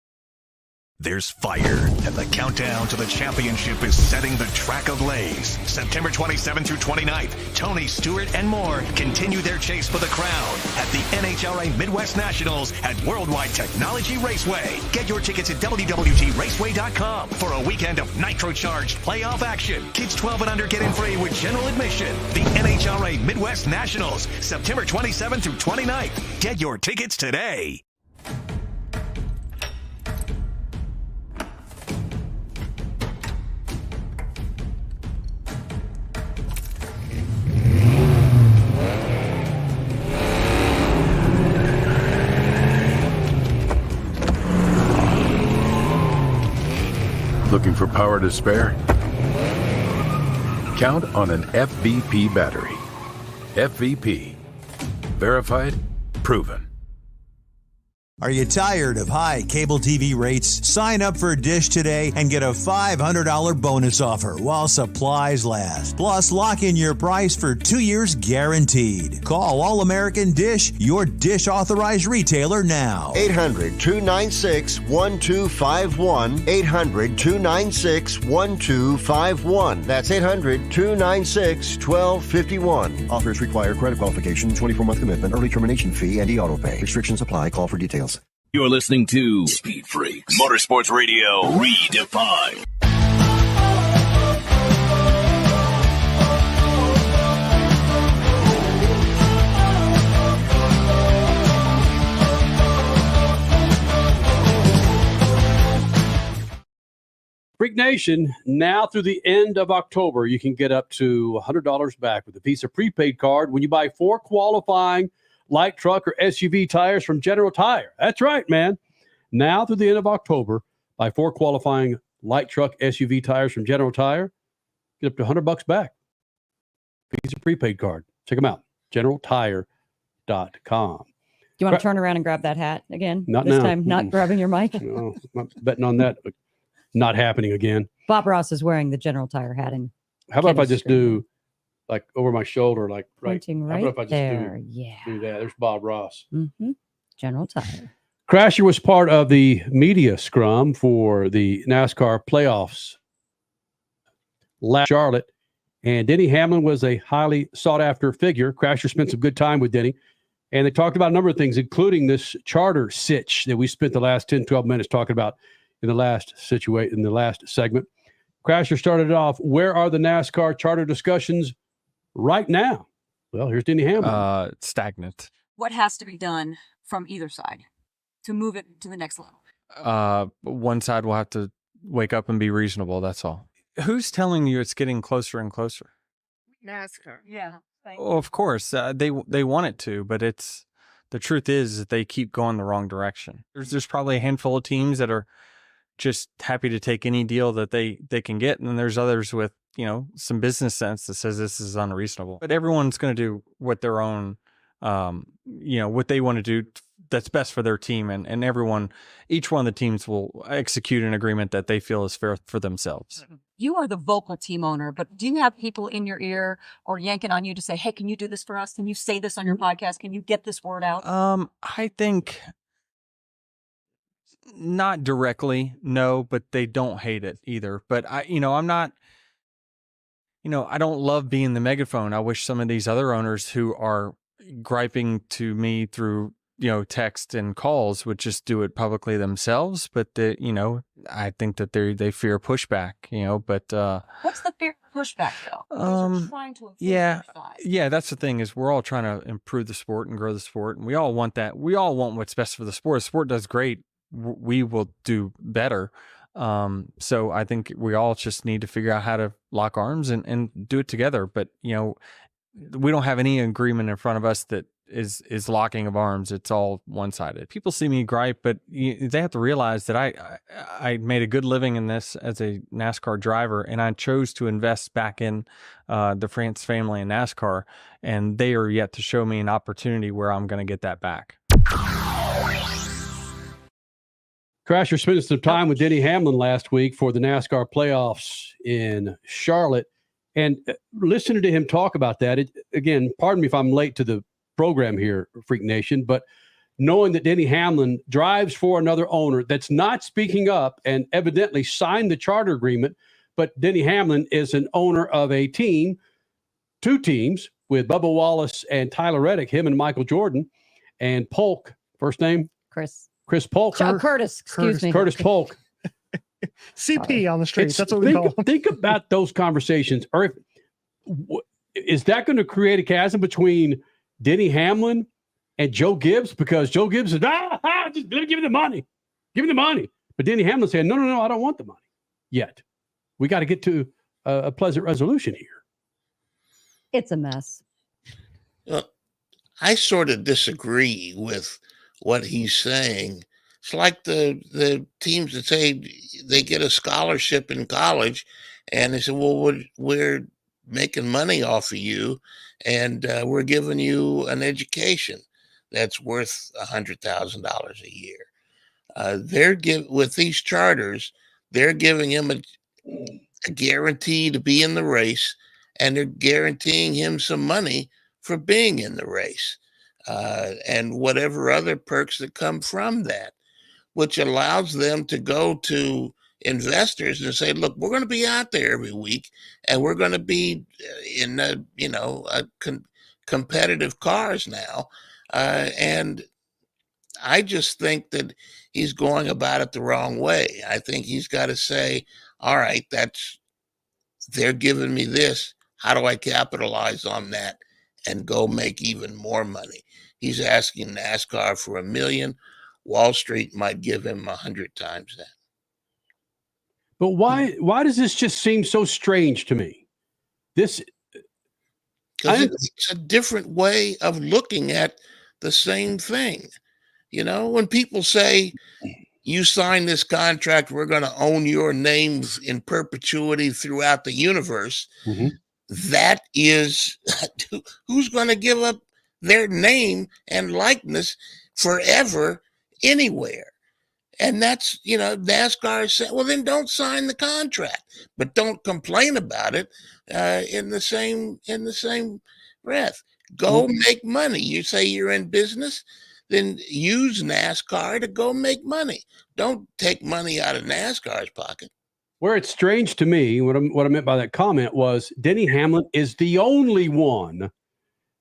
there's fire, and the countdown to the championship is setting the track of Lays. September 27th through 29th, Tony Stewart and more continue their chase for the crown at the NHRA Midwest Nationals at Worldwide Technology Raceway. Get your tickets at WWTRaceway.com for a weekend of nitro-charged playoff action. Kids 12 and under get in free with general admission. The NHRA Midwest Nationals, September 27th through 29th. Get your tickets today. Looking for power to spare? Count on an FVP battery. FVP. Verified, proven. Are you tired of high cable TV rates? Sign up for Dish today and get a $500 bonus offer while supplies last. Plus, lock in your price for 2 years guaranteed. Call All American Dish, your Dish authorized retailer now. 800-296-1251. 800-296-1251. That's 800-296-1251. Offers require credit qualification, 24-month commitment, early termination fee, and auto pay. Restrictions apply. Call for details. You're listening to Speed Freaks, Motorsports Radio, redefined. Nation, now through the end of October, you can get up to $100 back with a Visa prepaid card when you buy 4 qualifying light truck or SUV tires from General Tire. That's right, man. Now through the end of October, buy 4 qualifying light truck SUV tires from General Tire, get up to $100 back. Visa prepaid card. Check them out. GeneralTire.com. Do you want to turn around and grab that hat again? Not this now. time, not grabbing your mic. No, I'm not betting on that. But not happening again. Bob Ross is wearing the General Tire hat. And how about if I just do like over my shoulder, like pointing right? How about if I just there? do that? There's Bob Ross. Mm-hmm. General Tire. Crasher was part of the media scrum for the NASCAR playoffs last Charlotte, and Denny Hamlin was a highly sought-after figure. Crasher spent some good time with Denny, and they talked about a number of things, including this charter sitch that we spent the last 10, 12 minutes talking about in the last segment. Crasher started it off, where are the NASCAR charter discussions right now? Well, here's Denny Hamlin. Stagnant. What has to be done from either side to move it to the next level? One side will have to wake up and be reasonable. That's all. Who's telling you it's getting closer and closer? NASCAR. Yeah. Well, of course, they want it to, but the truth is that they keep going the wrong direction. There's probably a handful of teams that are just happy to take any deal that they can get, and then there's others with some business sense that says this is unreasonable. But everyone's going to do what their own what they want to do that's best for their team, and each one of the teams will execute an agreement that they feel is fair for themselves. You are the vocal team owner, but do you have people in your ear or yanking on you to say, hey, can you do this for us? Can you say this on your podcast? Can you get this word out? I think not directly, no, but they don't hate it either. But I'm not, I don't love being the megaphone. I wish some of these other owners who are griping to me through text and calls would just do it publicly themselves. But I think that they fear pushback. But what's the fear pushback though? Trying to yeah, that's the thing, is we're all trying to improve the sport and grow the sport, and we all want that. We all want what's best for the sport. The sport does great. We will do better. So I think we all just need to figure out how to lock arms and do it together. But we don't have any agreement in front of us that is locking of arms. It's all one-sided. People see me gripe, but they have to realize that I made a good living in this as a NASCAR driver, and I chose to invest back in the France family in NASCAR, and they are yet to show me an opportunity where I'm going to get that back. Crasher spent some time with Denny Hamlin last week for the NASCAR playoffs in Charlotte, and listening to him talk about that, again, pardon me if I'm late to the program here, Freak Nation, but knowing that Denny Hamlin drives for another owner that's not speaking up and evidently signed the charter agreement, but Denny Hamlin is an owner of a team, 2 teams, with Bubba Wallace and Tyler Reddick, him and Michael Jordan, and Polk, first name? Chris Polk. Curtis, excuse me. Curtis Polk. CP on the streets. That's what we call him. Think about those conversations. Or is that going to create a chasm between Denny Hamlin and Joe Gibbs? Because Joe Gibbs said, just give me the money. Give me the money. But Denny Hamlin said, no, I don't want the money yet. We got to get to a pleasant resolution here. It's a mess. I sort of disagree with what he's saying. It's like the teams that say they get a scholarship in college, and they say, well, we're making money off of you, and we're giving you an education that's worth $100,000 a year. With these charters, they're giving him a guarantee to be in the race, and they're guaranteeing him some money for being in the race, and whatever other perks that come from that, which allows them to go to investors and say, look, we're going to be out there every week, and we're going to be in competitive cars now. And I just think that he's going about it the wrong way. I think he's got to say, all right, they're giving me this. How do I capitalize on that and go make even more money? He's asking NASCAR for $1 million. Wall Street might give him 100 times that. But why does this just seem so strange to me? Because it's a different way of looking at the same thing. You know, when people say, you sign this contract, we're going to own your names in perpetuity throughout the universe. Mm-hmm. That is, who's going to give up their name and likeness forever anywhere? And that's, NASCAR said, well, then don't sign the contract, but don't complain about it in the same breath. Go make money. You say you're in business, then use NASCAR to go make money. Don't take money out of NASCAR's pocket. Where it's strange to me, what I meant by that comment was Denny Hamlin is the only one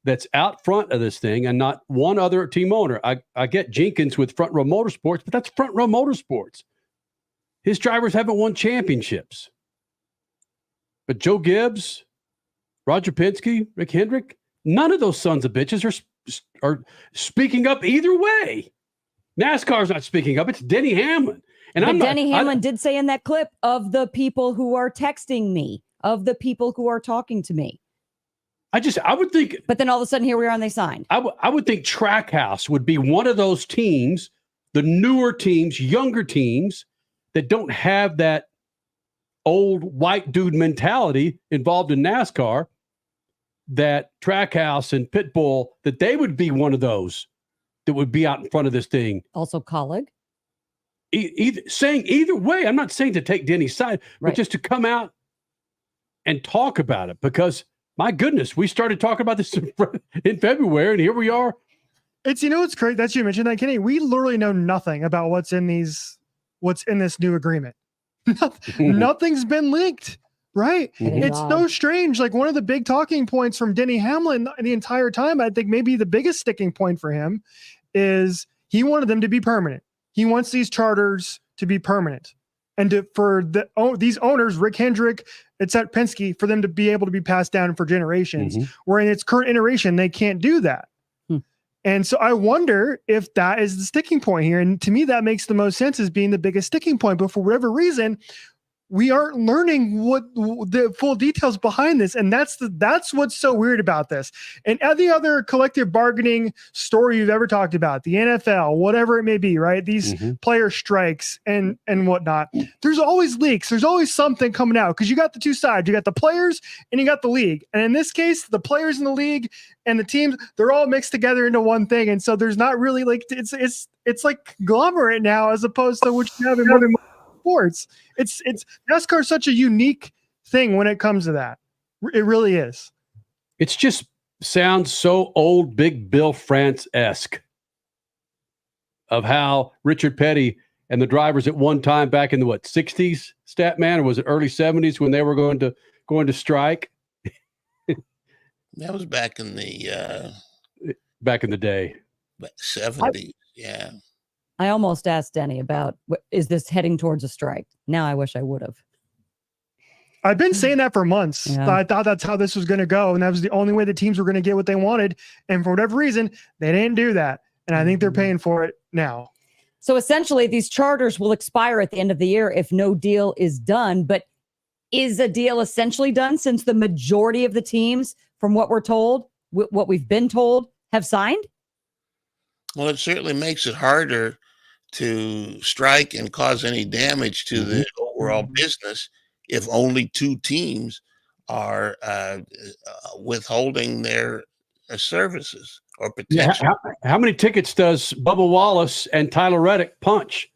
that's out front of this thing and not one other team owner. I get Jenkins with Front Row Motorsports, but that's Front Row Motorsports. His drivers haven't won championships. But Joe Gibbs, Roger Penske, Rick Hendrick, none of those sons of bitches are speaking up either way. NASCAR's not speaking up. It's Denny Hamlin. And Denny Hamlin did say in that clip, of the people who are texting me, of the people who are talking to me. I would think. But then all of a sudden, here we are, and they signed. I would think Trackhouse would be one of those teams, the newer teams, younger teams that don't have that old white dude mentality involved in NASCAR. That Trackhouse and Pitbull, that they would be one of those that would be out in front of this thing. Also, Colleague. Saying either way, I'm not saying to take Denny's side, but just to come out and talk about it, because my goodness, we started talking about this in February, and here we are. It's, it's great that you mentioned that, Kenny. We literally know nothing about what's in this new agreement. Nothing's been leaked. Right. It's so strange. Like, one of the big talking points from Denny Hamlin the entire time, I think maybe the biggest sticking point for him, is he wanted them to be permanent. He wants these charters to be permanent. And these owners, Rick Hendrick, it's at Penske, for them to be able to be passed down for generations, where in its current iteration, they can't do that. And so I wonder if that is the sticking point here. And to me, that makes the most sense as being the biggest sticking point. But for whatever reason, we aren't learning what the full details behind this. And that's what's so weird about this. And every other collective bargaining story you've ever talked about, the NFL, whatever it may be, right? These player strikes and whatnot. There's always leaks. There's always something coming out, because you got the two sides. You got the players and you got the league. And in this case, the players in the league and the teams, they're all mixed together into one thing. And so there's not really it's like conglomerate now, as opposed to what you have in modern sports. It's NASCAR is such a unique thing when it comes to that. It really is. It's just sounds so old Big Bill France-esque of how Richard Petty and the drivers at one time back in the 60s, Statman, or was it early 70s, when they were going to strike? That was back in the day. 70s. Yeah. I almost asked Denny about, is this heading towards a strike? Now I wish I would have. I've been saying that for months. Yeah. I thought that's how this was going to go. And that was the only way the teams were going to get what they wanted. And for whatever reason, they didn't do that. And I think they're paying for it now. So essentially, these charters will expire at the end of the year if no deal is done. But is a deal essentially done, since the majority of the teams, from what we're told, what we've been told, have signed? Well, it certainly makes it harder to strike and cause any damage to the overall business if only two teams are withholding their services or potential. Yeah, how many tickets does Bubba Wallace and Tyler Reddick punch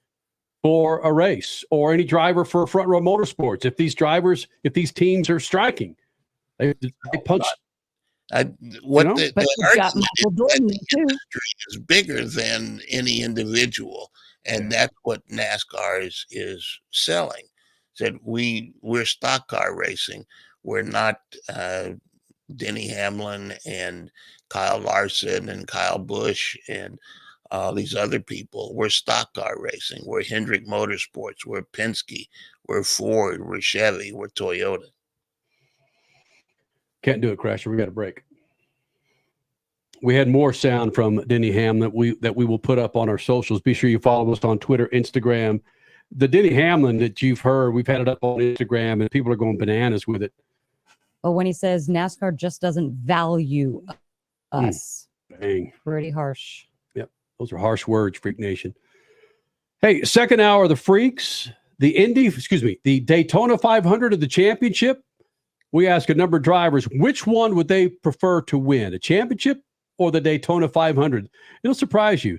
for a race, or any driver for Front Row Motorsports? If these teams are striking, they punch. The argument is bigger than any individual, and that's what NASCAR is selling. Said we're stock car racing. We're not Denny Hamlin and Kyle Larson and Kyle Busch and these other people. We're stock car racing. We're Hendrick Motorsports. We're Penske. We're Ford. We're Chevy. We're Toyota. Can't do it, Crasher. We got a break. We had more sound from Denny Hamlin that we will put up on our socials. Be sure you follow us on Twitter, Instagram, the Denny Hamlin that you've heard, we've had it up on Instagram, and people are going bananas with it. But when he says NASCAR just doesn't value us, Bang. pretty harsh. Yep, those are harsh words, Freak Nation. Hey, second hour of the Freaks, the Daytona 500 of the championship. We ask a number of drivers, which one would they prefer to win, a championship or the Daytona 500? It'll surprise you.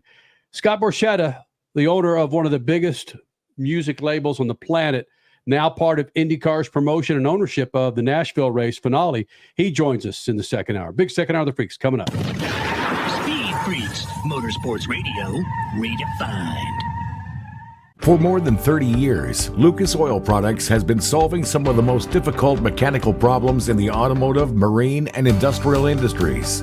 Scott Borchetta, the owner of one of the biggest music labels on the planet, now part of IndyCar's promotion and ownership of the Nashville race finale. He joins us in the second hour. Big second hour of the Freaks coming up. Speed Freaks, Motorsports Radio, redefined. For more than 30 years, Lucas Oil Products has been solving some of the most difficult mechanical problems in the automotive, marine, and industrial industries.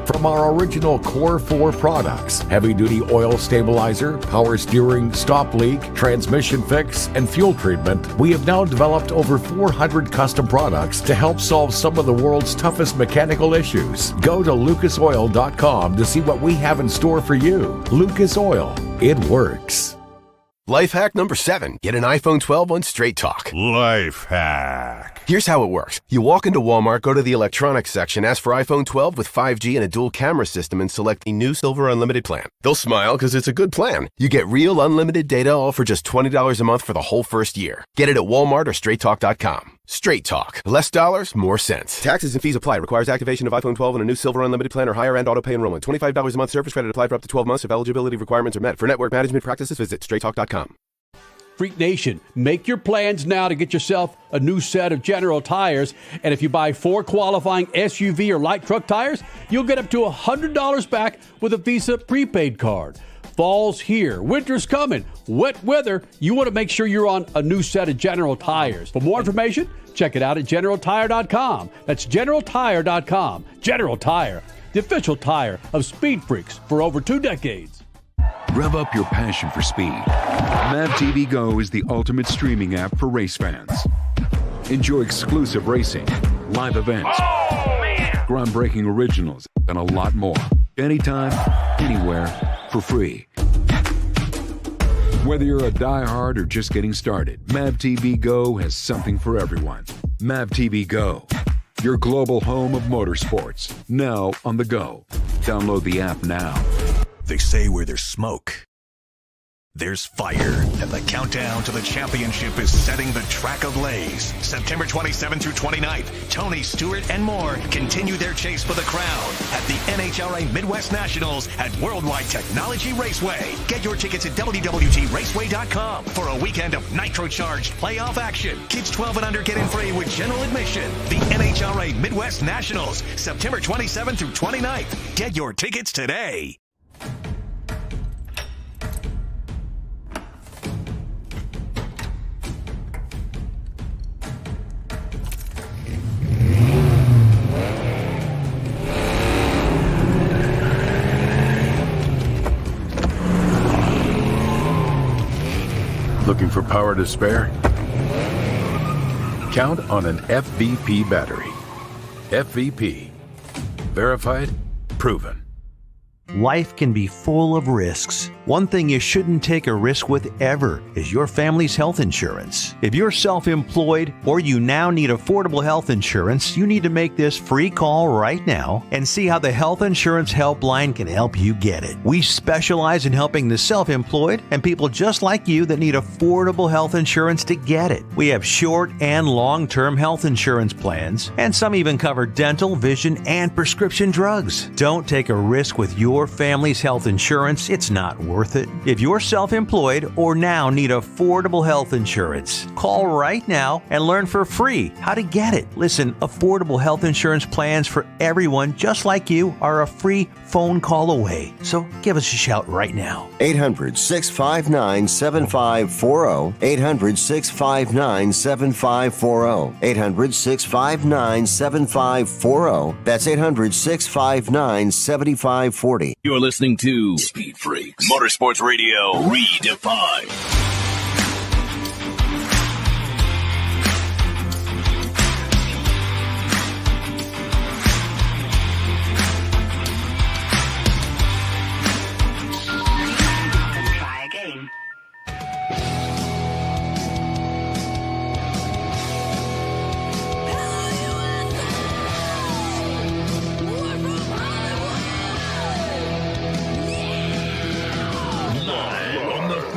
From our original Core 4 products, heavy-duty oil stabilizer, power steering, stop leak, transmission fix, and fuel treatment, we have now developed over 400 custom products to help solve some of the world's toughest mechanical issues. Go to lucasoil.com to see what we have in store for you. Lucas Oil, it works. Life hack number 7. Get an iPhone 12 on Straight Talk. Life hack. Here's how it works. You walk into Walmart, go to the electronics section, ask for iPhone 12 with 5G and a dual camera system, and select the new Silver Unlimited plan. They'll smile because it's a good plan. You get real unlimited data all for just $20 a month for the whole first year. Get it at Walmart or StraightTalk.com. Straight Talk. Less dollars, more sense. Taxes and fees apply. Requires activation of iPhone 12 and a new Silver Unlimited plan or higher end auto pay enrollment. $25 a month service credit applied for up to 12 months if eligibility requirements are met. For network management practices, visit StraightTalk.com. Freak Nation, make your plans now to get yourself a new set of General tires. And if you buy 4 qualifying SUV or light truck tires, you'll get up to $100 back with a Visa prepaid card. Fall's here. Winter's coming. Wet weather. You want to make sure you're on a new set of General tires. For more information, check it out at GeneralTire.com. That's GeneralTire.com. General Tire, the official tire of Speed Freaks for over 2 decades. Rev up your passion for speed. Mav TV Go is the ultimate streaming app for race fans. Enjoy exclusive racing, live events, groundbreaking originals, and a lot more. Anytime, anywhere, for free. Whether you're a diehard or just getting started, Mav TV Go has something for everyone. Mav TV Go, your global home of motorsports, now on the go. Download the app now. They say where there's smoke, there's fire. And the countdown to the championship is setting the track of Lays. September 27th through 29th, Tony Stewart and more continue their chase for the crown at the NHRA Midwest Nationals at Worldwide Technology Raceway. Get your tickets at WWTRaceway.com for a weekend of nitro-charged playoff action. Kids 12 and under get in free with general admission. The NHRA Midwest Nationals, September 27th through 29th. Get your tickets today. Looking for power to spare? Count on an FVP battery. FVP. Verified, proven. Life can be full of risks. One thing you shouldn't take a risk with ever is your family's health insurance. If you're self-employed or you now need affordable health insurance, you need to make this free call right now and see how the Health Insurance Helpline can help you get it. We specialize in helping the self-employed and people just like you that need affordable health insurance to get it. We have short and long-term health insurance plans, and some even cover dental, vision, and prescription drugs. Don't take a risk with your family's health insurance. It's not worth it. If you're self-employed or now need affordable health insurance, call right now and learn for free how to get it. Listen, affordable health insurance plans for everyone just like you are a free phone call away. So give us a shout right now. 800-659-7540. 800-659-7540. 800-659-7540. That's 800-659-7540. You're listening to Speed Freaks, Motorsports Radio Redefined.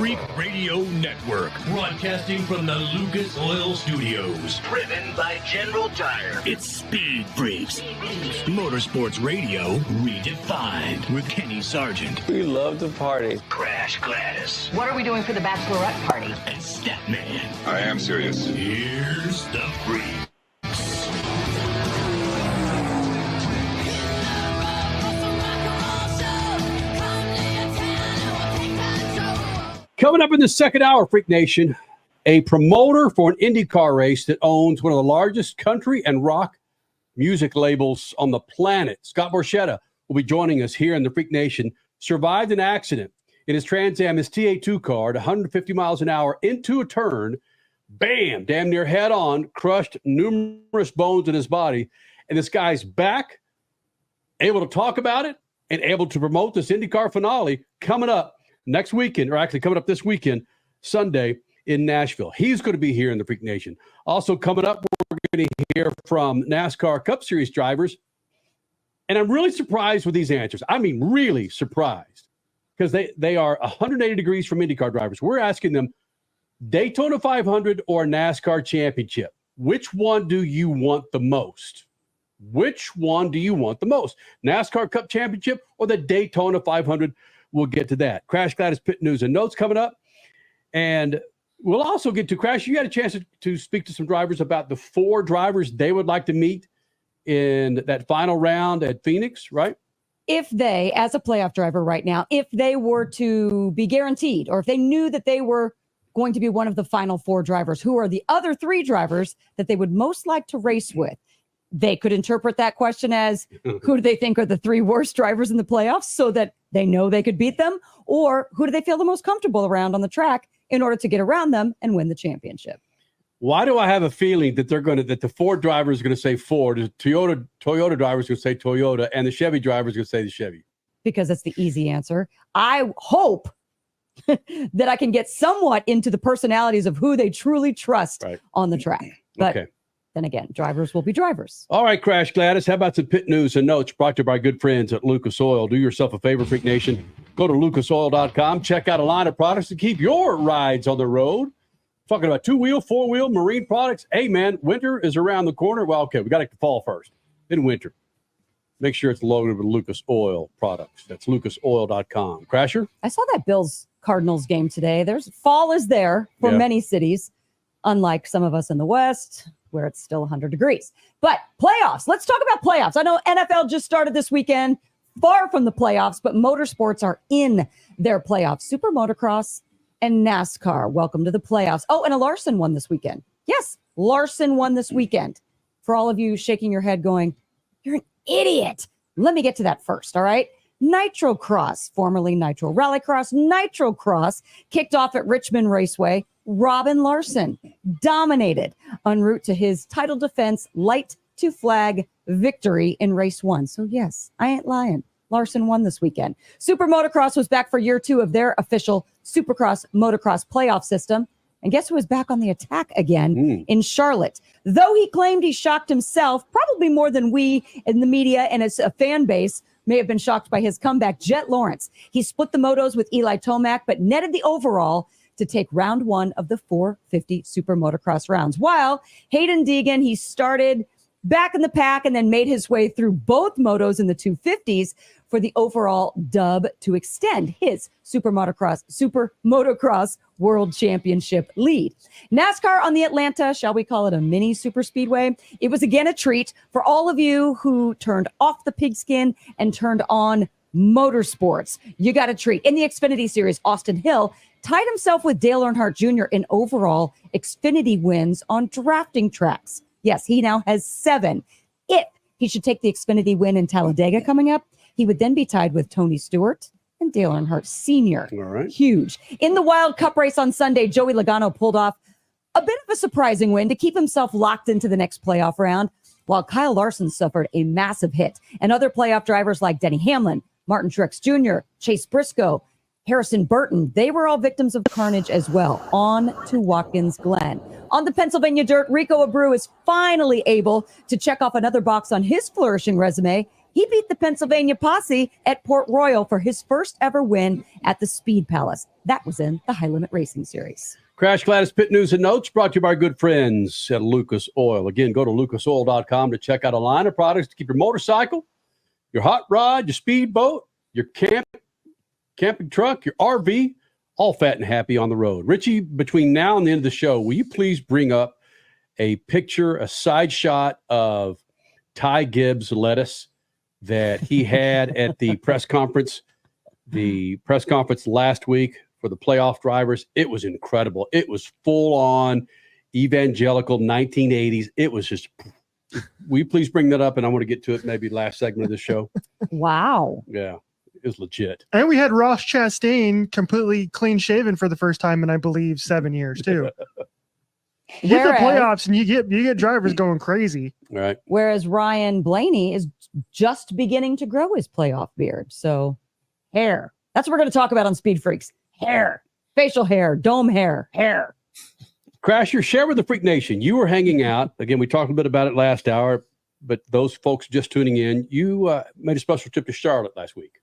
Freak Radio Network, broadcasting from the Lucas Oil Studios. Driven by General Tire. It's Speed Freaks. Motorsports Radio redefined with Kenny Sargent. We love to party. Crash Gladys. What are we doing for the bachelorette party? And Statman. I am serious. Here's the Freak. Coming up in the second hour, Freak Nation, a promoter for an IndyCar race that owns one of the largest country and rock music labels on the planet. Scott Borchetta will be joining us here in the Freak Nation. Survived an accident in his Trans Am, his TA2 car, at 150 miles an hour into a turn. Bam! Damn near head on, crushed numerous bones in his body. And this guy's back, able to talk about it, and able to promote this IndyCar finale coming up next weekend, or actually coming up this weekend, Sunday in Nashville. He's going to be here in the Freak Nation. Also coming up, we're going to hear from NASCAR Cup Series drivers. And I'm really surprised with these answers. I mean, really surprised, because they are 180 degrees from IndyCar drivers. We're asking them Daytona 500 or NASCAR Championship. Which one do you want the most? Which one do you want the most? NASCAR Cup Championship or the Daytona 500? We'll get to that. Crash Gladys Pit News and Notes coming up. And we'll also get to Crash. You had a chance to speak to some drivers about the 4 drivers they would like to meet in that final round at Phoenix, right? If they, as a playoff driver right now, if they were to be guaranteed, or if they knew that they were going to be one of the final 4 drivers, who are the other 3 drivers that they would most like to race with? They could interpret that question as who do they think are the 3 worst drivers in the playoffs so that they know they could beat them, or who do they feel the most comfortable around on the track in order to get around them and win the championship? Why do I have a feeling that that the Ford driver is going to say Ford, the Toyota driver is going to say Toyota, and the Chevy driver is going to say the Chevy? Because that's the easy answer. I hope that I can get somewhat into the personalities of who they truly trust on the track. But then again, drivers will be drivers. All right, Crash Gladys, how about some pit news and notes brought to you by good friends at Lucas Oil? Do yourself a favor, Freak Nation. Go to lucasoil.com, check out a line of products to keep your rides on the road. Talking about 2-wheel, 4-wheel, marine products. Hey, man, winter is around the corner. Well, okay, we got to get the fall first, then winter. Make sure it's loaded with Lucas Oil products. That's lucasoil.com. Crasher? I saw that Bills Cardinals game today. Fall is there for many cities, unlike some of us in the West, where it's still 100 degrees. But playoffs. Let's talk about playoffs. I know NFL just started this weekend, far from the playoffs, but motorsports are in their playoffs. Super Motocross and NASCAR. Welcome to the playoffs. Oh, and a Larson won this weekend. Yes, Larson won this weekend. For all of you shaking your head going, you're an idiot. Let me get to that first, all right? Nitro Cross, formerly Nitro Rallycross, Nitro Cross kicked off at Richmond Raceway. Robin Larson dominated en route to his title defense light to flag victory in race 1. So yes, I ain't lying. Larson won this weekend. Super Motocross was back for year 2 of their official Supercross Motocross playoff system. And guess who was back on the attack again in Charlotte? Though he claimed he shocked himself, probably more than we in the media and his fan base may have been shocked by his comeback, Jet Lawrence. He split the motos with Eli Tomac, but netted the overall to take round 1 of the 450 Super Motocross rounds. While Hayden Deegan, he started back in the pack and then made his way through both motos in the 250s for the overall dub to extend his Super Motocross World Championship lead. NASCAR on the Atlanta, shall we call it a mini super speedway? It was again a treat for all of you who turned off the pigskin and turned on motorsports. You got a treat. In the Xfinity Series, Austin Hill tied himself with Dale Earnhardt Jr. in overall Xfinity wins on drafting tracks. Yes, he now has 7. If he should take the Xfinity win in Talladega coming up, he would then be tied with Tony Stewart and Dale Earnhardt Sr. All right. Huge. In the Wild Cup race on Sunday, Joey Logano pulled off a bit of a surprising win to keep himself locked into the next playoff round, while Kyle Larson suffered a massive hit. And other playoff drivers like Denny Hamlin, Martin Truex Jr., Chase Briscoe, Harrison Burton, they were all victims of carnage as well. On to Watkins Glen. On the Pennsylvania dirt, Rico Abreu is finally able to check off another box on his flourishing resume. He beat the Pennsylvania Posse at Port Royal for his first ever win at the Speed Palace. That was in the High Limit Racing Series. Crash Gladys Pit News and Notes brought to you by our good friends at Lucas Oil. Again, go to lucasoil.com to check out a line of products to keep your motorcycle, your hot rod, your speedboat, your camping truck, your RV, all fat and happy on the road. Richie, between now and the end of the show, will you please bring up a picture, a side shot of Ty Gibbs' lettuce that he had at the press conference last week for the playoff drivers? It was incredible. It was full on evangelical 1980s. It was just, will you please bring that up? And I want to get to it maybe last segment of the show. Wow. Yeah, it was legit. And we had Ross Chastain completely clean shaven for the first time in, I believe, 7 years too. You get the playoffs and you get drivers going crazy. Right. Whereas Ryan Blaney is just beginning to grow his playoff beard. So hair. That's what we're going to talk about on Speed Freaks. Hair, facial hair, dome hair, hair. Crasher, share with the Freak Nation. You were hanging out. Again, we talked a bit about it last hour, but those folks just tuning in, you made a special trip to Charlotte last week.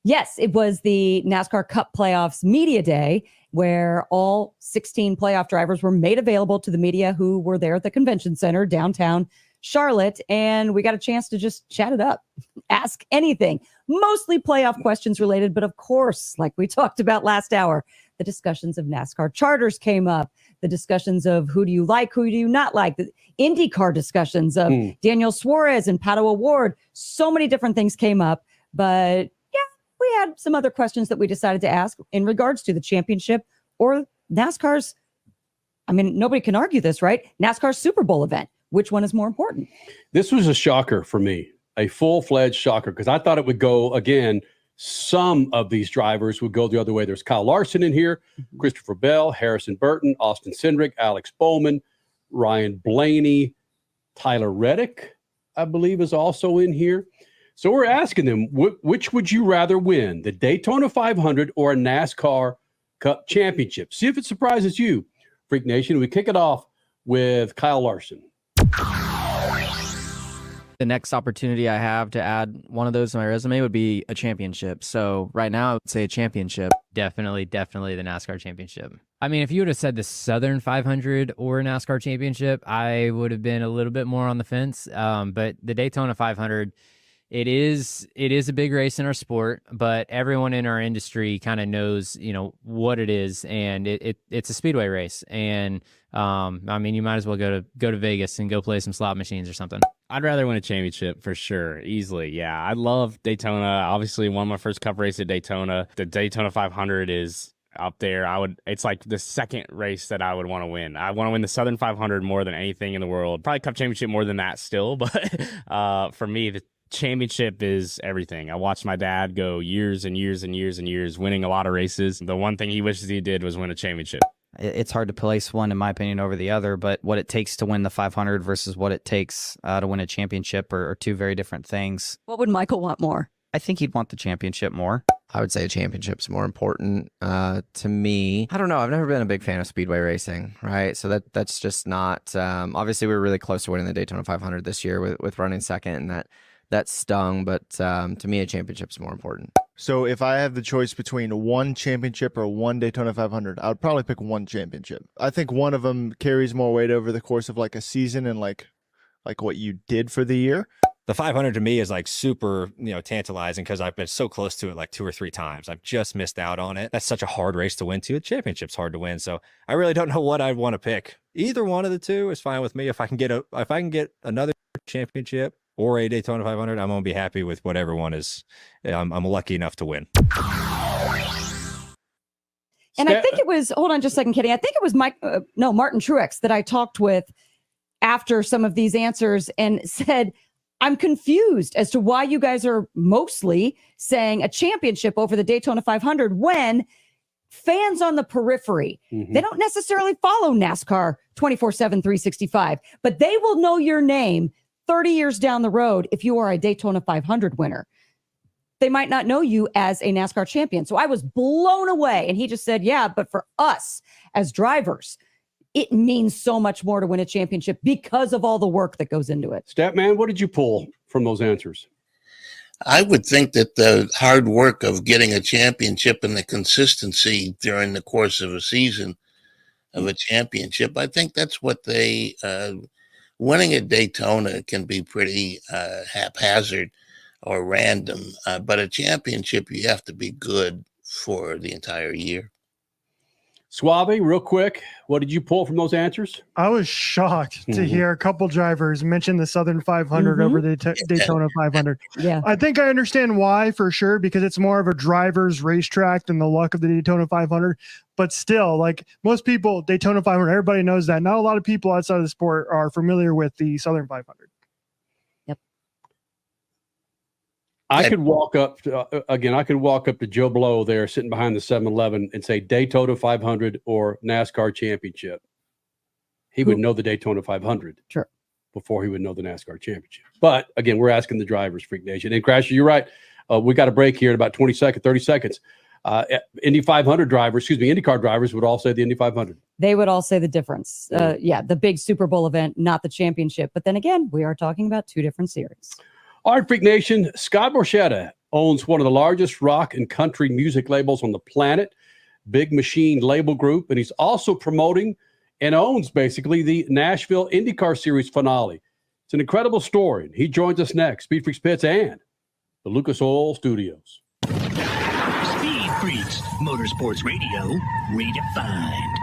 Yes, it was the NASCAR Cup Playoffs Media Day, where all 16 playoff drivers were made available to the media who were there at the convention center downtown Charlotte. And we got a chance to just chat it up, ask anything, mostly playoff questions related. But of course, like we talked about last hour, the discussions of NASCAR charters came up, the discussions of who do you like, who do you not like, the IndyCar discussions of Daniel Suarez and Pato O'Ward. So many different things came up. But we had some other questions that we decided to ask in regards to the championship or NASCAR's, I mean, nobody can argue this, right? NASCAR's Super Bowl event. Which one is more important? This was a shocker for me, a full-fledged shocker, because I thought it would go, again, some of these drivers would go the other way. There's Kyle Larson in here, Christopher Bell, Harrison Burton, Austin Cindric, Alex Bowman, Ryan Blaney, Tyler Reddick, I believe, is also in here. So we're asking them, which would you rather win, the Daytona 500 or a NASCAR Cup Championship? See if it surprises you, Freak Nation. We kick it off with Kyle Larson. The next opportunity I have to add one of those to my resume would be a championship. So right now I would say a championship. Definitely the NASCAR championship. I mean, if you would have said the Southern 500 or NASCAR championship, I would have been a little bit more on the fence. But the Daytona 500, it is a big race in our sport, but everyone in our industry kind of knows, what it is, and it's a speedway race. And I mean, you might as well go to Vegas and go play some slot machines or something. I'd rather win a championship for sure, easily. Yeah, I love Daytona. Obviously, won my first Cup race at Daytona. The Daytona 500 is up there. It's like the second race that I would want to win. I want to win the Southern 500 more than anything in the world. Probably Cup championship more than that still, but for me, the championship is everything. I watched my dad go years and years and years and years, winning a lot of races. The one thing he wishes he did was win a championship. It's hard to place one, in my opinion, over the other, but what it takes to win the 500 versus what it takes to win a championship are two very different things. What would Michael want more? I think he'd want the championship more. I would say a championship's more important to me. I don't know. I've never been a big fan of speedway racing, right? So that's just not. Obviously, we were really close to winning the Daytona 500 this year with running second, and that stung. But to me, a championship's more important. So if I have the choice between one championship or one Daytona 500, I would probably pick one championship. I think one of them carries more weight over the course of like a season and like what you did for the year. The 500 to me is like super, tantalizing because I've been so close to it like 2 or 3 times. I've just missed out on it. That's such a hard race to win too. The championship's hard to win. So I really don't know what I'd want to pick. Either one of the two is fine with me. If I can get another championship or a Daytona 500, I'm going to be happy with whatever one is. I'm lucky enough to win. And I think it was, hold on just a second, Kenny. I think it was Martin Truex that I talked with after some of these answers and said, I'm confused as to why you guys are mostly saying a championship over the Daytona 500 when fans on the periphery, they don't necessarily follow NASCAR 24/7, 365, but they will know your name 30 years down the road if you are a Daytona 500 winner. They might not know you as a NASCAR champion. So I was blown away. And he just said, yeah, but for us as drivers, it means so much more to win a championship because of all the work that goes into it. Statman, what did you pull from those answers? I would think that the hard work of getting a championship and the consistency during the course of a season of a championship, I think that's what they winning at Daytona can be pretty haphazard or random, but a championship, you have to be good for the entire year. Suave, real quick, what did you pull from those answers? I was shocked to hear a couple drivers mention the Southern 500 over the Daytona 500. Yeah. I think I understand why for sure, because it's more of a driver's racetrack than the luck of the Daytona 500. But still, like most people, Daytona 500, everybody knows that. Not a lot of people outside of the sport are familiar with the Southern 500. I could walk up to Joe Blow there sitting behind the 7-Eleven and say Daytona 500 or NASCAR championship. He would know the Daytona 500 before he would know the NASCAR championship. But again, we're asking the drivers, Freak Nation. And Crasher, you're right. We got a break here in about 30 seconds. IndyCar drivers would all say the Indy 500. They would all say the difference. The big Super Bowl event, not the championship. But then again, we are talking about two different series. All right, Freak Nation, Scott Borchetta owns one of the largest rock and country music labels on the planet, Big Machine Label Group, and he's also promoting and owns basically the Nashville IndyCar Series finale. It's an incredible story. He joins us next, Speed Freaks Pits and the Lucas Oil Studios. Speed Freaks, Motorsports Radio, redefined.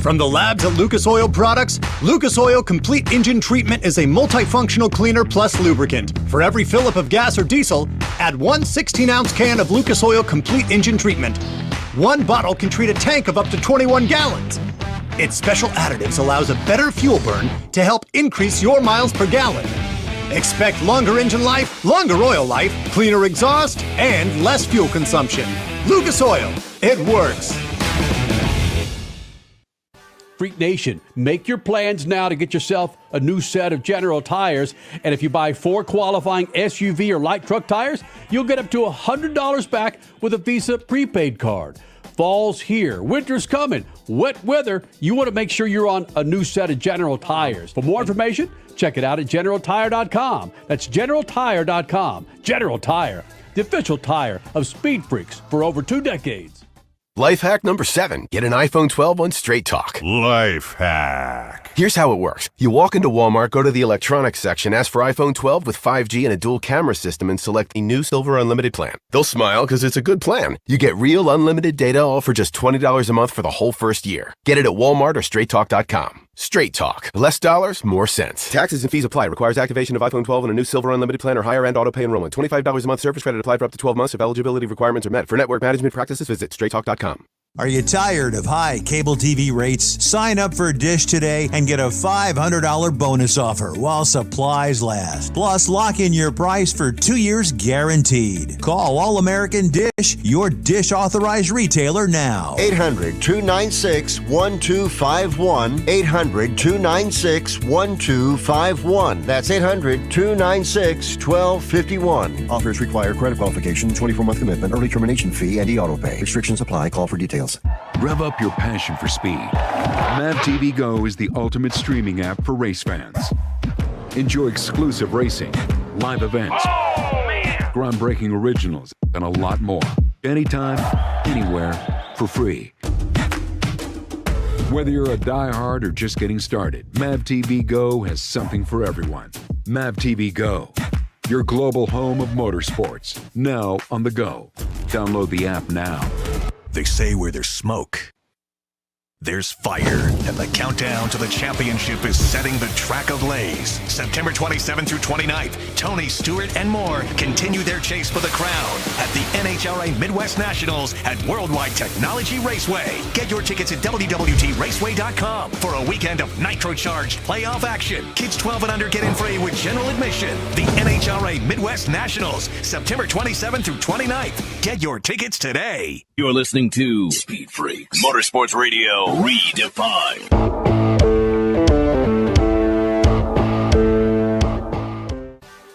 From the labs at Lucas Oil Products, Lucas Oil Complete Engine Treatment is a multifunctional cleaner plus lubricant. For every fill-up of gas or diesel, add one 16-ounce can of Lucas Oil Complete Engine Treatment. One bottle can treat a tank of up to 21 gallons. Its special additives allows a better fuel burn to help increase your miles per gallon. Expect longer engine life, longer oil life, cleaner exhaust, and less fuel consumption. Lucas Oil, it works. Freak Nation, make your plans now to get yourself a new set of General tires. And if you buy 4 qualifying SUV or light truck tires, you'll get up to $100 back with a Visa prepaid card. Fall's here. Winter's coming. Wet weather. You want to make sure you're on a new set of General tires. For more information, check it out at GeneralTire.com. That's GeneralTire.com. General Tire, the official tire of Speed Freaks for over 2 decades. Life hack number 7. Get an iPhone 12 on Straight Talk. Life hack. Here's how it works. You walk into Walmart, go to the electronics section, ask for iPhone 12 with 5G and a dual camera system, and select the new Silver Unlimited plan. They'll smile because it's a good plan. You get real unlimited data all for just $20 a month for the whole first year. Get it at Walmart or StraightTalk.com. Straight Talk. Less dollars, more sense. Taxes and fees apply. Requires activation of iPhone 12 and a new Silver Unlimited plan or higher end auto pay enrollment. $25 a month service credit applied for up to 12 months if eligibility requirements are met. For network management practices, visit StraightTalk.com. Are you tired of high cable TV rates? Sign up for Dish today and get a $500 bonus offer while supplies last. Plus, lock in your price for 2 years guaranteed. Call All American Dish, your Dish authorized retailer now. 800-296-1251. 800-296-1251. That's 800-296-1251. Offers require credit qualification, 24-month commitment, early termination fee, and e-auto pay. Restrictions apply. Call for details. Rev up your passion for speed. Mav TV Go is the ultimate streaming app for race fans. Enjoy exclusive racing, live events, groundbreaking originals, and a lot more. Anytime, anywhere, for free. Whether you're a diehard or just getting started, Mav TV Go has something for everyone. Mav TV Go, your global home of motorsports, now on the go. Download the app now. They say where there's smoke, there's fire, and the countdown to the championship is setting the track ablaze. September 27th through 29th, Tony Stewart and more continue their chase for the crown at the NHRA Midwest Nationals at Worldwide Technology Raceway. Get your tickets at WWTRaceway.com for a weekend of nitro-charged playoff action. Kids 12 and under get in free with general admission. The NHRA Midwest Nationals, September 27th through 29th. Get your tickets today. You're listening to Speed Freaks, Motorsports Radio redefined.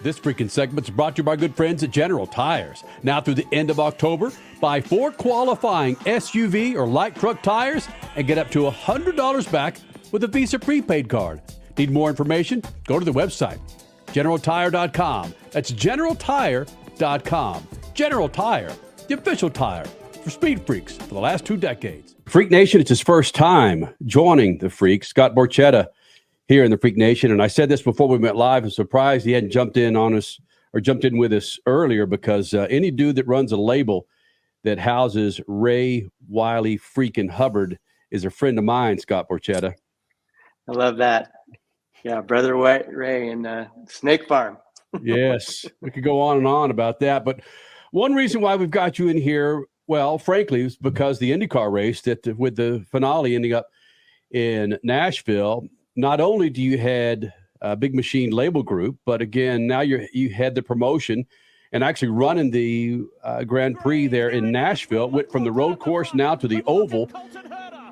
This freaking segment's brought to you by good friends at General Tires. Now through the end of October, buy 4 qualifying SUV or light truck tires and get up to $100 back with a Visa prepaid card. Need more information? Go to the website, GeneralTire.com. That's GeneralTire.com. General Tire, the official tire for Speed Freaks for the last 2 decades. Freak Nation, it's his first time joining the Freaks. Scott Borchetta here in the Freak Nation. And I said this before we went live. I'm surprised he hadn't jumped in on us or jumped in with us earlier, because any dude that runs a label that houses Ray Wiley freaking Hubbard is a friend of mine, Scott Borchetta. I love that. Yeah, Brother Ray and Snake Farm. Yes, we could go on and on about that. But one reason why we've got you in here, well, frankly, is because the IndyCar race with the finale ending up in Nashville, not only do you had a Big Machine label group, but again, now you had the promotion and actually running the Grand Prix there in Nashville. Went from the road course now to the oval.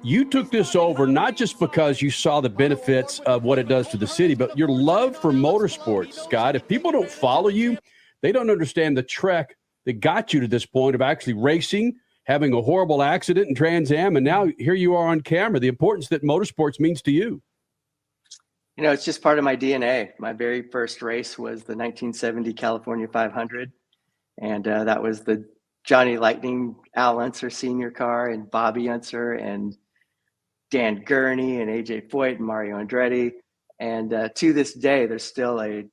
You took this over not just because you saw the benefits of what it does to the city, but your love for motorsports, Scott. If people don't follow you, they don't understand the trek that got you to this point of actually racing, having a horrible accident in Trans Am, and now here you are on camera, the importance that motorsports means to you. You know, it's just part of my DNA. My very first race was the 1970 California 500. And that was the Johnny Lightning, Al Unser Sr. car, and Bobby Unser, and Dan Gurney, and AJ Foyt, and Mario Andretti. And to this day, there's still a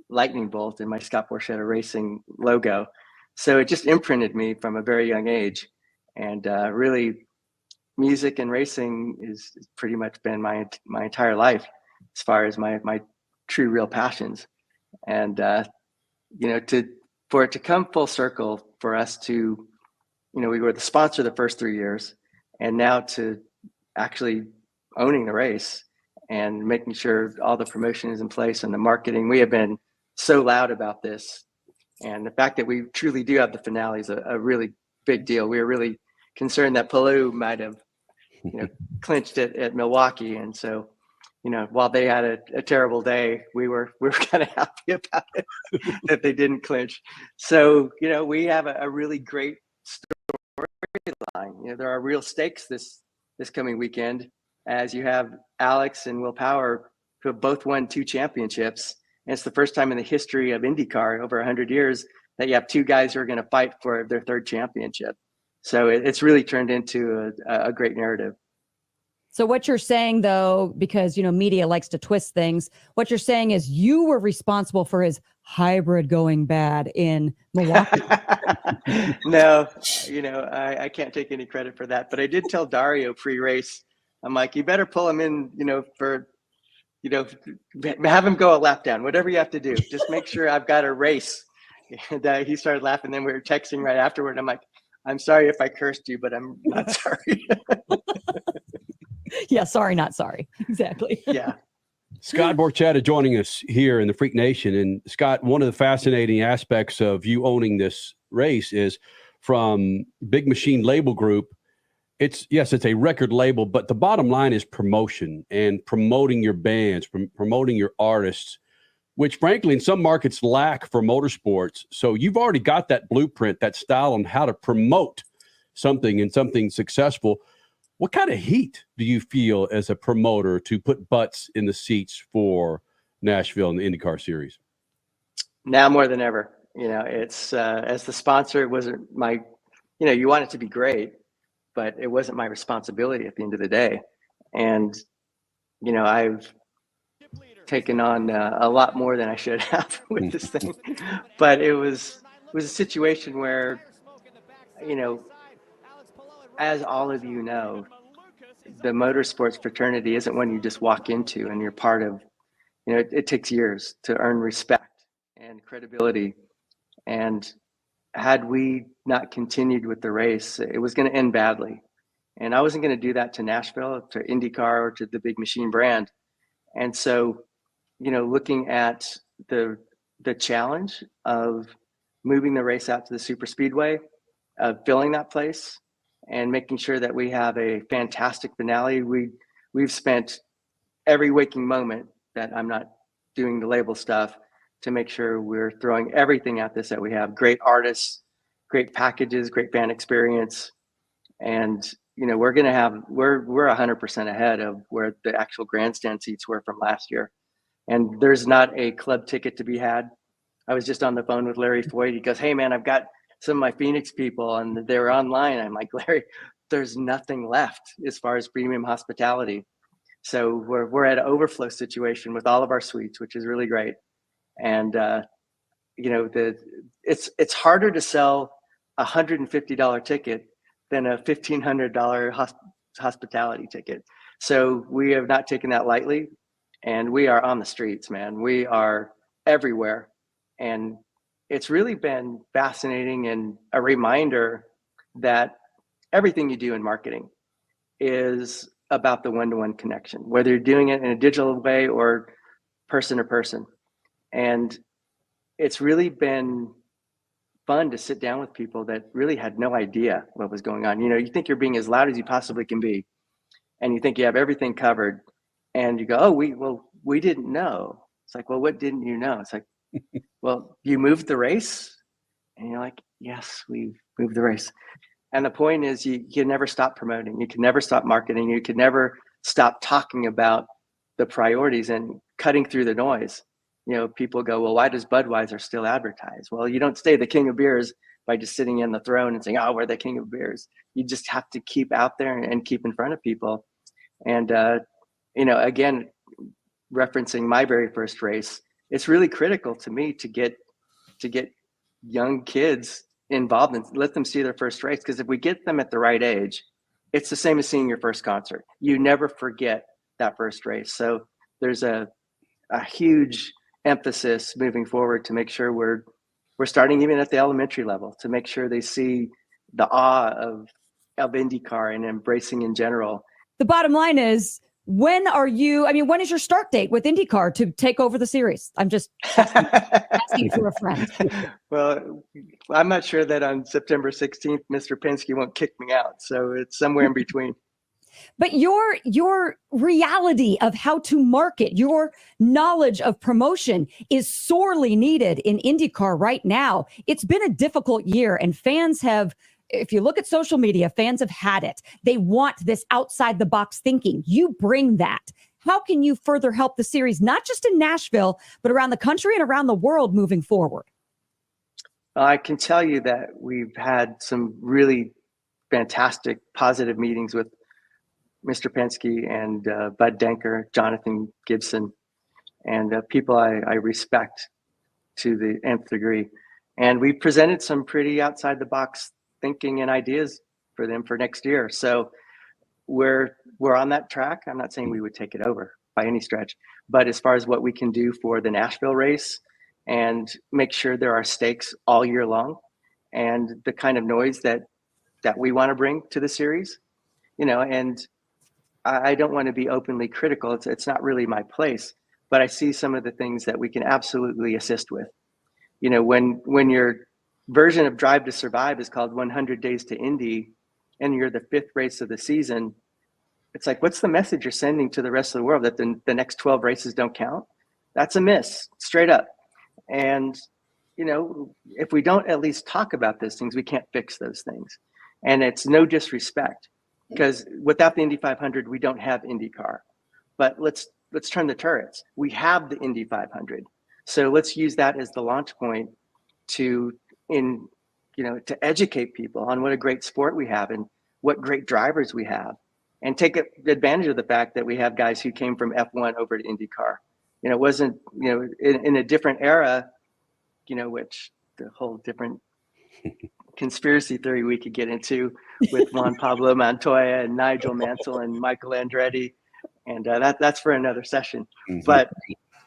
lightning bolt in my Scott Borchetta Racing logo. So it just imprinted me from a very young age. And really, music and racing is pretty much been my entire life as far as my true, real passions. And, you know, for it to come full circle for us to, you know, we were the sponsor the first 3 years, and now to actually owning the race and making sure all the promotion is in place and the marketing. We have been so loud about this. And the fact that we truly do have the finale is a really big deal. We were really concerned that Palou might have, you know, clinched it at Milwaukee. And so, you know, while they had a terrible day, we were kind of happy about it that they didn't clinch. So, you know, we have a really great storyline. You know, there are real stakes this coming weekend, as you have Alex and Will Power, who have both won 2 championships. And it's the first time in the history of IndyCar, over 100 years, that you have 2 guys who are going to fight for their 3rd championship. So it's really turned into a great narrative. So what you're saying, though, because, you know, media likes to twist things, what you're saying is you were responsible for his hybrid going bad in Milwaukee. No, you know, I can't take any credit for that. But I did tell Dario pre-race, I'm like, you better pull him in, you know, for, you know, have him go a lap down, whatever you have to do. Just make sure I've got a race. And he started laughing. Then we were texting right afterward. I'm like, I'm sorry if I cursed you, but I'm not sorry. Yeah, sorry, not sorry. Exactly. Yeah. Scott Borchetta joining us here in the Freak Nation. And Scott, one of the fascinating aspects of you owning this race is from Big Machine Label Group. It's a record label, but the bottom line is promotion and promoting your bands, promoting your artists, which frankly in some markets lack for motorsports. So you've already got that blueprint, that style on how to promote something and something successful. What kind of heat do you feel as a promoter to put butts in the seats for Nashville and the IndyCar series? Now more than ever, you know, it's as the sponsor, it wasn't my, you know, you want it to be great, but it wasn't my responsibility at the end of the day. And, you know, I've taken on a lot more than I should have with this thing, but it was a situation where, you know, as all of you know, the motorsports fraternity isn't one you just walk into and you're part of. You know, it takes years to earn respect and credibility. And had we not continued with the race, it was going to end badly. And I wasn't going to do that to Nashville, to IndyCar, or to the Big Machine brand. And so, you know, looking at the challenge of moving the race out to the super speedway, of filling that place, and making sure that we have a fantastic finale. We've spent every waking moment that I'm not doing the label stuff to make sure we're throwing everything at this, that we have great artists, great packages, great fan experience. And, you know, we're 100% ahead of where the actual grandstand seats were from last year. and there's not a club ticket to be had. I was just on the phone with Larry Floyd. He goes, "Hey man, I've got some of my Phoenix people and they're online." I'm like, "Larry, there's nothing left as far as premium hospitality." So we're at an overflow situation with all of our suites, which is really great. And it's harder to sell $150 ticket than a $1,500 hospitality ticket. So we have not taken that lightly, and we are on the streets, man. We are everywhere, and it's really been fascinating and a reminder that everything you do in marketing is about the one-to-one connection, whether you're doing it in a digital way or person to person. And it's really been fun to sit down with people that really had no idea what was going on. You think you're being as loud as you possibly can be, and you think you have everything covered, and you go, "Oh, we didn't know." It's like, "Well, what didn't you know?" It's like, "Well, you moved the race," and you're like, "Yes, we've moved the race." And the point is, you can never stop promoting. You can never stop marketing. You can never stop talking about the priorities and cutting through the noise. People go, "Well, why does Budweiser still advertise?" Well, you don't stay the king of beers by just sitting in the throne and saying, "Oh, we're the king of beers." You just have to keep out there and keep in front of people. And, again, referencing my very first race, it's really critical to me to get young kids involved and let them see their first race. Because if we get them at the right age, it's the same as seeing your first concert. You never forget that first race. So there's a huge emphasis moving forward to make sure we're starting even at the elementary level, to make sure they see the awe of IndyCar and embracing in general. The bottom line is, when is your start date with IndyCar to take over the series? I'm just asking for a friend. Well, I'm not sure that on September 16th, Mr. Penske won't kick me out. So it's somewhere in between. But your reality of how to market, your knowledge of promotion is sorely needed in IndyCar right now. It's been a difficult year, and fans have, if you look at social media, fans have had it. They want this outside the box thinking. You bring that. How can you further help the series, not just in Nashville, but around the country and around the world moving forward? I can tell you that we've had some really fantastic, positive meetings with Mr. Penske and Bud Denker, Jonathan Gibson, and people I respect to the nth degree. And we presented some pretty outside the box thinking and ideas for them for next year. So we're on that track. I'm not saying we would take it over by any stretch, but as far as what we can do for the Nashville race and make sure there are stakes all year long and the kind of noise that we want to bring to the series, and I don't want to be openly critical. It's not really my place, but I see some of the things that we can absolutely assist with. When your version of Drive to Survive is called 100 Days to Indy, and you're the fifth race of the season, it's like, what's the message you're sending to the rest of the world, that the next 12 races don't count? That's a miss, straight up. And, if we don't at least talk about those things, we can't fix those things. And it's no disrespect, because without the Indy 500, we don't have IndyCar. But let's turn the turrets. We have the Indy 500. So let's use that as the launch point to educate people on what a great sport we have and what great drivers we have, and take advantage of the fact that we have guys who came from F1 over to IndyCar. It wasn't, in a different era, which the whole different conspiracy theory we could get into with Juan Pablo Montoya and Nigel Mansell and Michael Andretti. And that's for another session. Mm-hmm. But,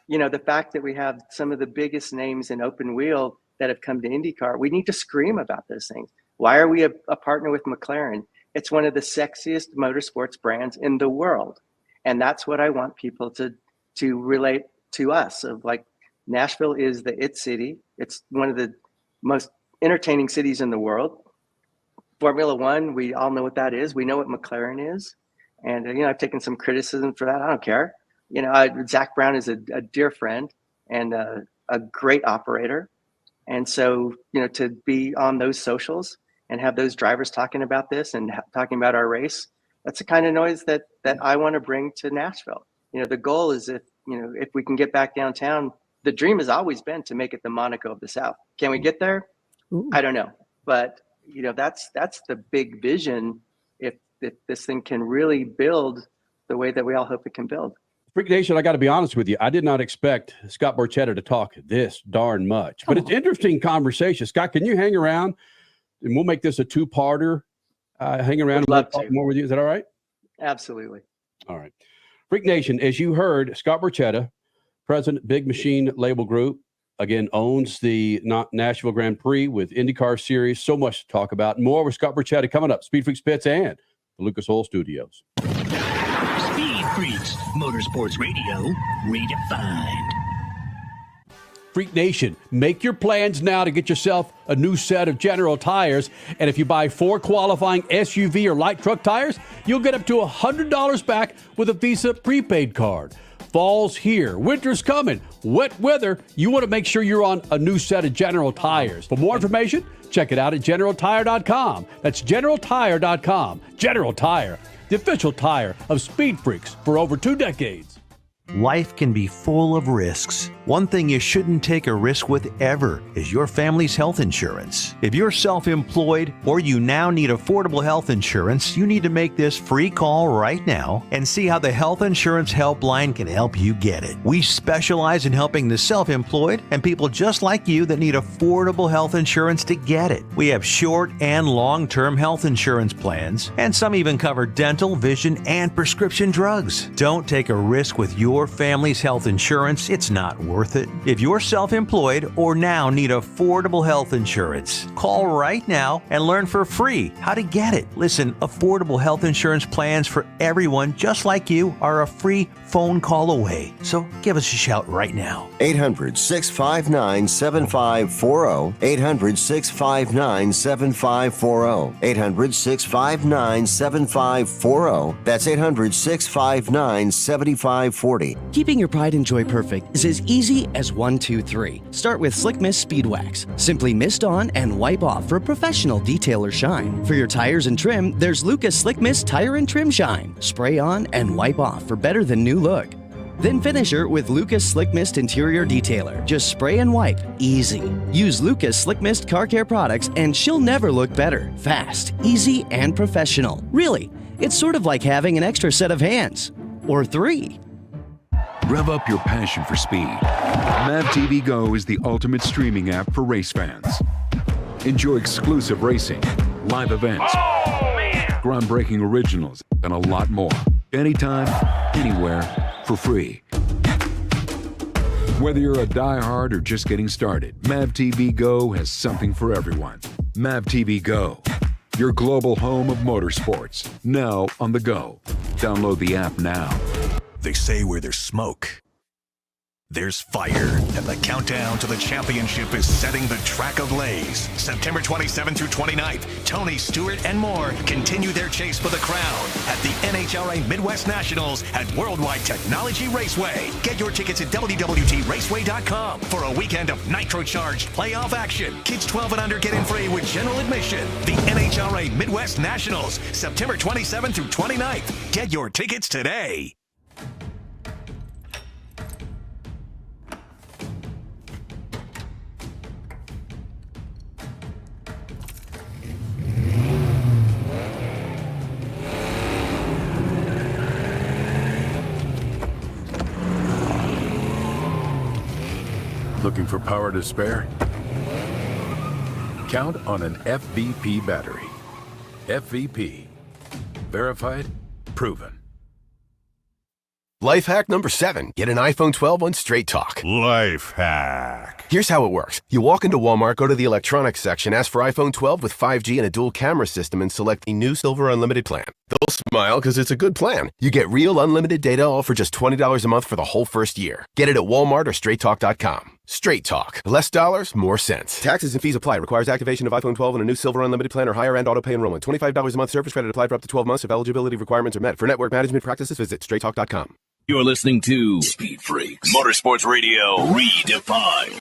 the fact that we have some of the biggest names in open wheel that have come to IndyCar, we need to scream about those things. Why are we a partner with McLaren? It's one of the sexiest motorsports brands in the world. And that's what I want people to relate to us, of like, Nashville is the it city. It's one of the most entertaining cities in the world. Formula One, we all know what that is. We know what McLaren is. And, I've taken some criticism for that. I don't care. Zach Brown is a dear friend and a great operator. And so, to be on those socials and have those drivers talking about this and talking about our race, that's the kind of noise that I want to bring to Nashville. The goal is, if we can get back downtown, the dream has always been to make it the Monaco of the South. Can we get there? Ooh. I don't know, but that's the big vision. If this thing can really build the way that we all hope it can build. Freak Nation, I got to be honest with you. I did not expect Scott Borchetta to talk this darn much, but it's interesting conversation. Scott, can you hang around and we'll make this a two-parter? Hang around and we'll talk more with you. Is that all right? Absolutely. All right. Freak Nation, as you heard, Scott Borchetta, president, Big Machine Label Group, again, owns the Nashville Grand Prix with IndyCar Series. So much to talk about. More with Scott Borchetta coming up. Speed Freaks Pits and the Lucas Oil Studios. Speed Freaks, Motorsports Radio, redefined. Freak Nation, make your plans now to get yourself a new set of General tires. And if you buy 4 qualifying SUV or light truck tires, you'll get up to $100 back with a Visa prepaid card. Fall's here. Winter's coming. Wet weather. You want to make sure you're on a new set of General tires. For more information, check it out at GeneralTire.com. That's GeneralTire.com. General Tire, the official tire of Speed Freaks for over 2 decades. Life can be full of risks. One thing you shouldn't take a risk with ever is your family's health insurance. If you're self-employed or you now need affordable health insurance, you need to make this free call right now and see how the Health Insurance Helpline can help you get it. We specialize in helping the self-employed and people just like you that need affordable health insurance to get it. We have short and long-term health insurance plans, and some even cover dental, vision, and prescription drugs. Don't take a risk with your family's health insurance. It's not worth it. If you're self-employed or now need affordable health insurance, call right now and learn for free how to get it. Listen, affordable health insurance plans for everyone just like you are a free phone call away. So give us a shout right now. 800-659-7540. 800-659-7540. 800-659-7540. That's 800-659-7540. Keeping your pride and joy perfect is as easy as 1, 2, 3. Start with Slick Mist Speed Wax. Simply mist on and wipe off for a professional detail or shine. For your tires and trim, there's Lucas Slick Mist Tire and Trim Shine. Spray on and wipe off for better than new look. Then finish her with Lucas Slick Mist Interior Detailer. Just spray and wipe. Easy. Use Lucas Slick Mist Car Care products and she'll never look better. Fast, easy, and professional. Really, it's sort of like having an extra set of hands. Or 3. Rev up your passion for speed. MAVTV Go is the ultimate streaming app for race fans. Enjoy exclusive racing, live events, groundbreaking originals, and a lot more. Anytime, anywhere, for free. Whether you're a diehard or just getting started, MAVTV Go has something for everyone. MAVTV Go, your global home of motorsports, now on the go. Download the app now. They say where there's smoke, there's fire. And the countdown to the championship is setting the track ablaze. September 27th through 29th, Tony Stewart and more continue their chase for the crown at the NHRA Midwest Nationals at Worldwide Technology Raceway. Get your tickets at WWTRaceway.com for a weekend of nitro-charged playoff action. Kids 12 and under get in free with general admission. The NHRA Midwest Nationals, September 27th through 29th. Get your tickets today. Looking for power to spare? Count on an FVP battery. FVP. Verified, proven. Life hack number 7. Get an iPhone 12 on Straight Talk. Life hack. Here's how it works. You walk into Walmart, go to the electronics section, ask for iPhone 12 with 5G and a dual camera system, and select the new Silver Unlimited plan. They'll smile because it's a good plan. You get real unlimited data all for just $20 a month for the whole first year. Get it at Walmart or StraightTalk.com. Straight Talk. Less dollars, more sense. Taxes and fees apply. Requires activation of iPhone 12 and a new Silver Unlimited plan or higher end auto pay enrollment. $25 a month service credit applied for up to 12 months if eligibility requirements are met. For network management practices, visit StraightTalk.com. You're listening to Speed Freaks, Motorsports Radio, redefined.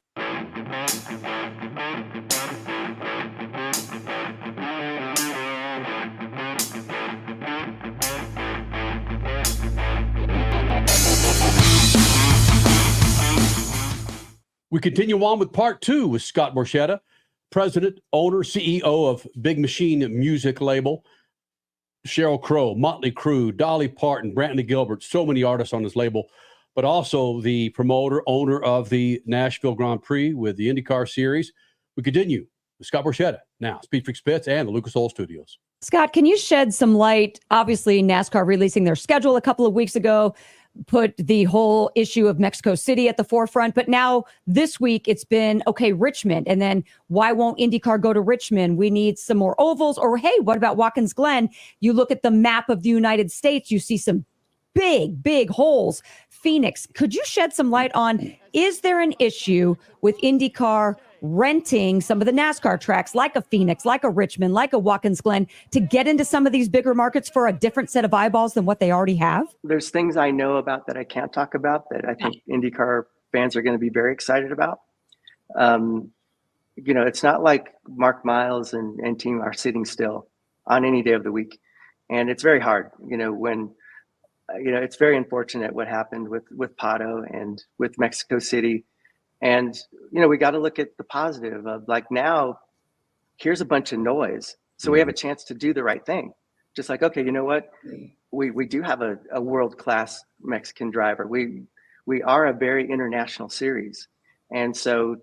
We continue on with part 2 with Scott Borchetta, president, owner, CEO of Big Machine Music label. Sheryl Crow, Motley Crue, Dolly Parton, Brantley Gilbert, so many artists on this label, but also the promoter, owner of the Nashville Grand Prix with the IndyCar Series. We continue with Scott Borchetta, now Speed Freaks Pits and the Lucas Oil Studios. Scott, can you shed some light? Obviously, NASCAR releasing their schedule a couple of weeks ago, put the whole issue of Mexico City at the forefront. But now this week it's been, okay, Richmond. And then why won't IndyCar go to Richmond? We need some more ovals. Or, hey, what about Watkins Glen? You look at the map of the United States, you see some big holes. Phoenix, could you shed some light on, is there an issue with IndyCar renting some of the NASCAR tracks like a Phoenix, like a Richmond, like a Watkins Glen to get into some of these bigger markets for a different set of eyeballs than what they already have? There's things I know about that I can't talk about that I think IndyCar fans are going to be very excited about. It's not like Mark Miles and team are sitting still on any day of the week. And it's very hard, when it's very unfortunate what happened with Pato and with Mexico City. And, we got to look at the positive of, like, now here's a bunch of noise. So we have a chance to do the right thing. Just like, okay, you know what? We do have a world-class Mexican driver. We are a very international series. And so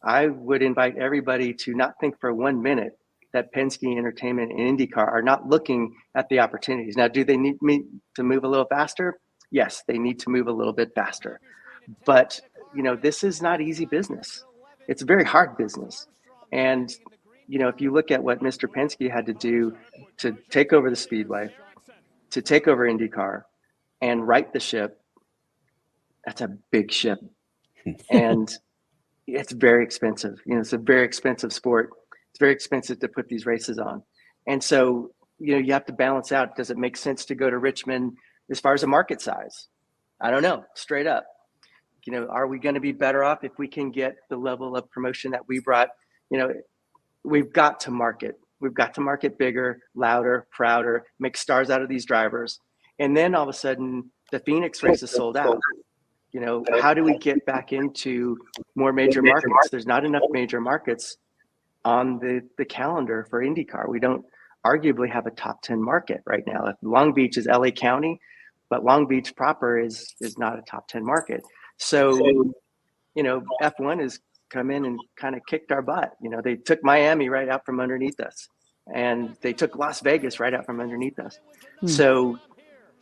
I would invite everybody to not think for 1 minute that Penske Entertainment and IndyCar are not looking at the opportunities. Now, do they need me to move a little faster? Yes, they need to move a little bit faster. But, this is not easy business. It's a very hard business. And, if you look at what Mr. Penske had to do to take over the Speedway, to take over IndyCar and right the ship, that's a big ship. And it's very expensive. It's a very expensive sport. It's very expensive to put these races on. And so, you have to balance out, does it make sense to go to Richmond as far as a market size? I don't know, straight up. Are we going to be better off if we can get the level of promotion that we brought? We've got to market. We've got to market bigger, louder, prouder, make stars out of these drivers. And then all of a sudden, the Phoenix race is sold out. How do we get back into more major markets? There's not enough major markets on the calendar for IndyCar. We don't arguably have a top 10 market right now. Long Beach is LA County, but Long Beach proper is not a top 10 market. So, F1 has come in and kind of kicked our butt. They took Miami right out from underneath us, and they took Las Vegas right out from underneath us. So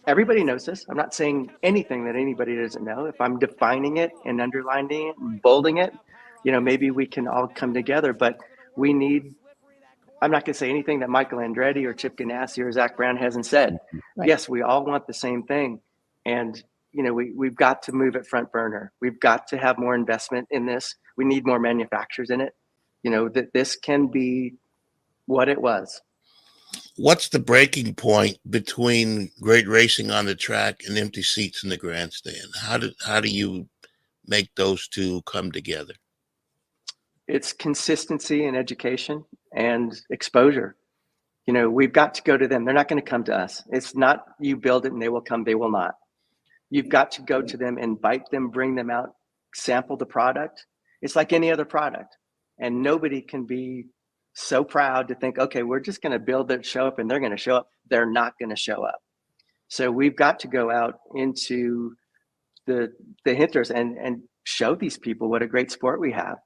everybody knows this. I'm not saying anything that anybody doesn't know. If I'm defining it and underlining it and bolding it, maybe we can all come together. But we need, I'm not going to say anything that Michael Andretti or Chip Ganassi or Zach Brown hasn't said. Right. Yes, we all want the same thing. And, we've got to move it front burner. We've got to have more investment in this. We need more manufacturers in it. That this can be what it was. What's the breaking point between great racing on the track and empty seats in the grandstand? How do you make those two come together? It's consistency and education and exposure. We've got to go to them. They're not going to come to us. It's not you build it and they will come. They will not. You've got to go to them, invite them, bring them out, sample the product. It's like any other product. And nobody can be so proud to think, okay, we're just going to build it, show up, and they're going to show up. They're not going to show up. So we've got to go out into the hitters and show these people what a great sport we have.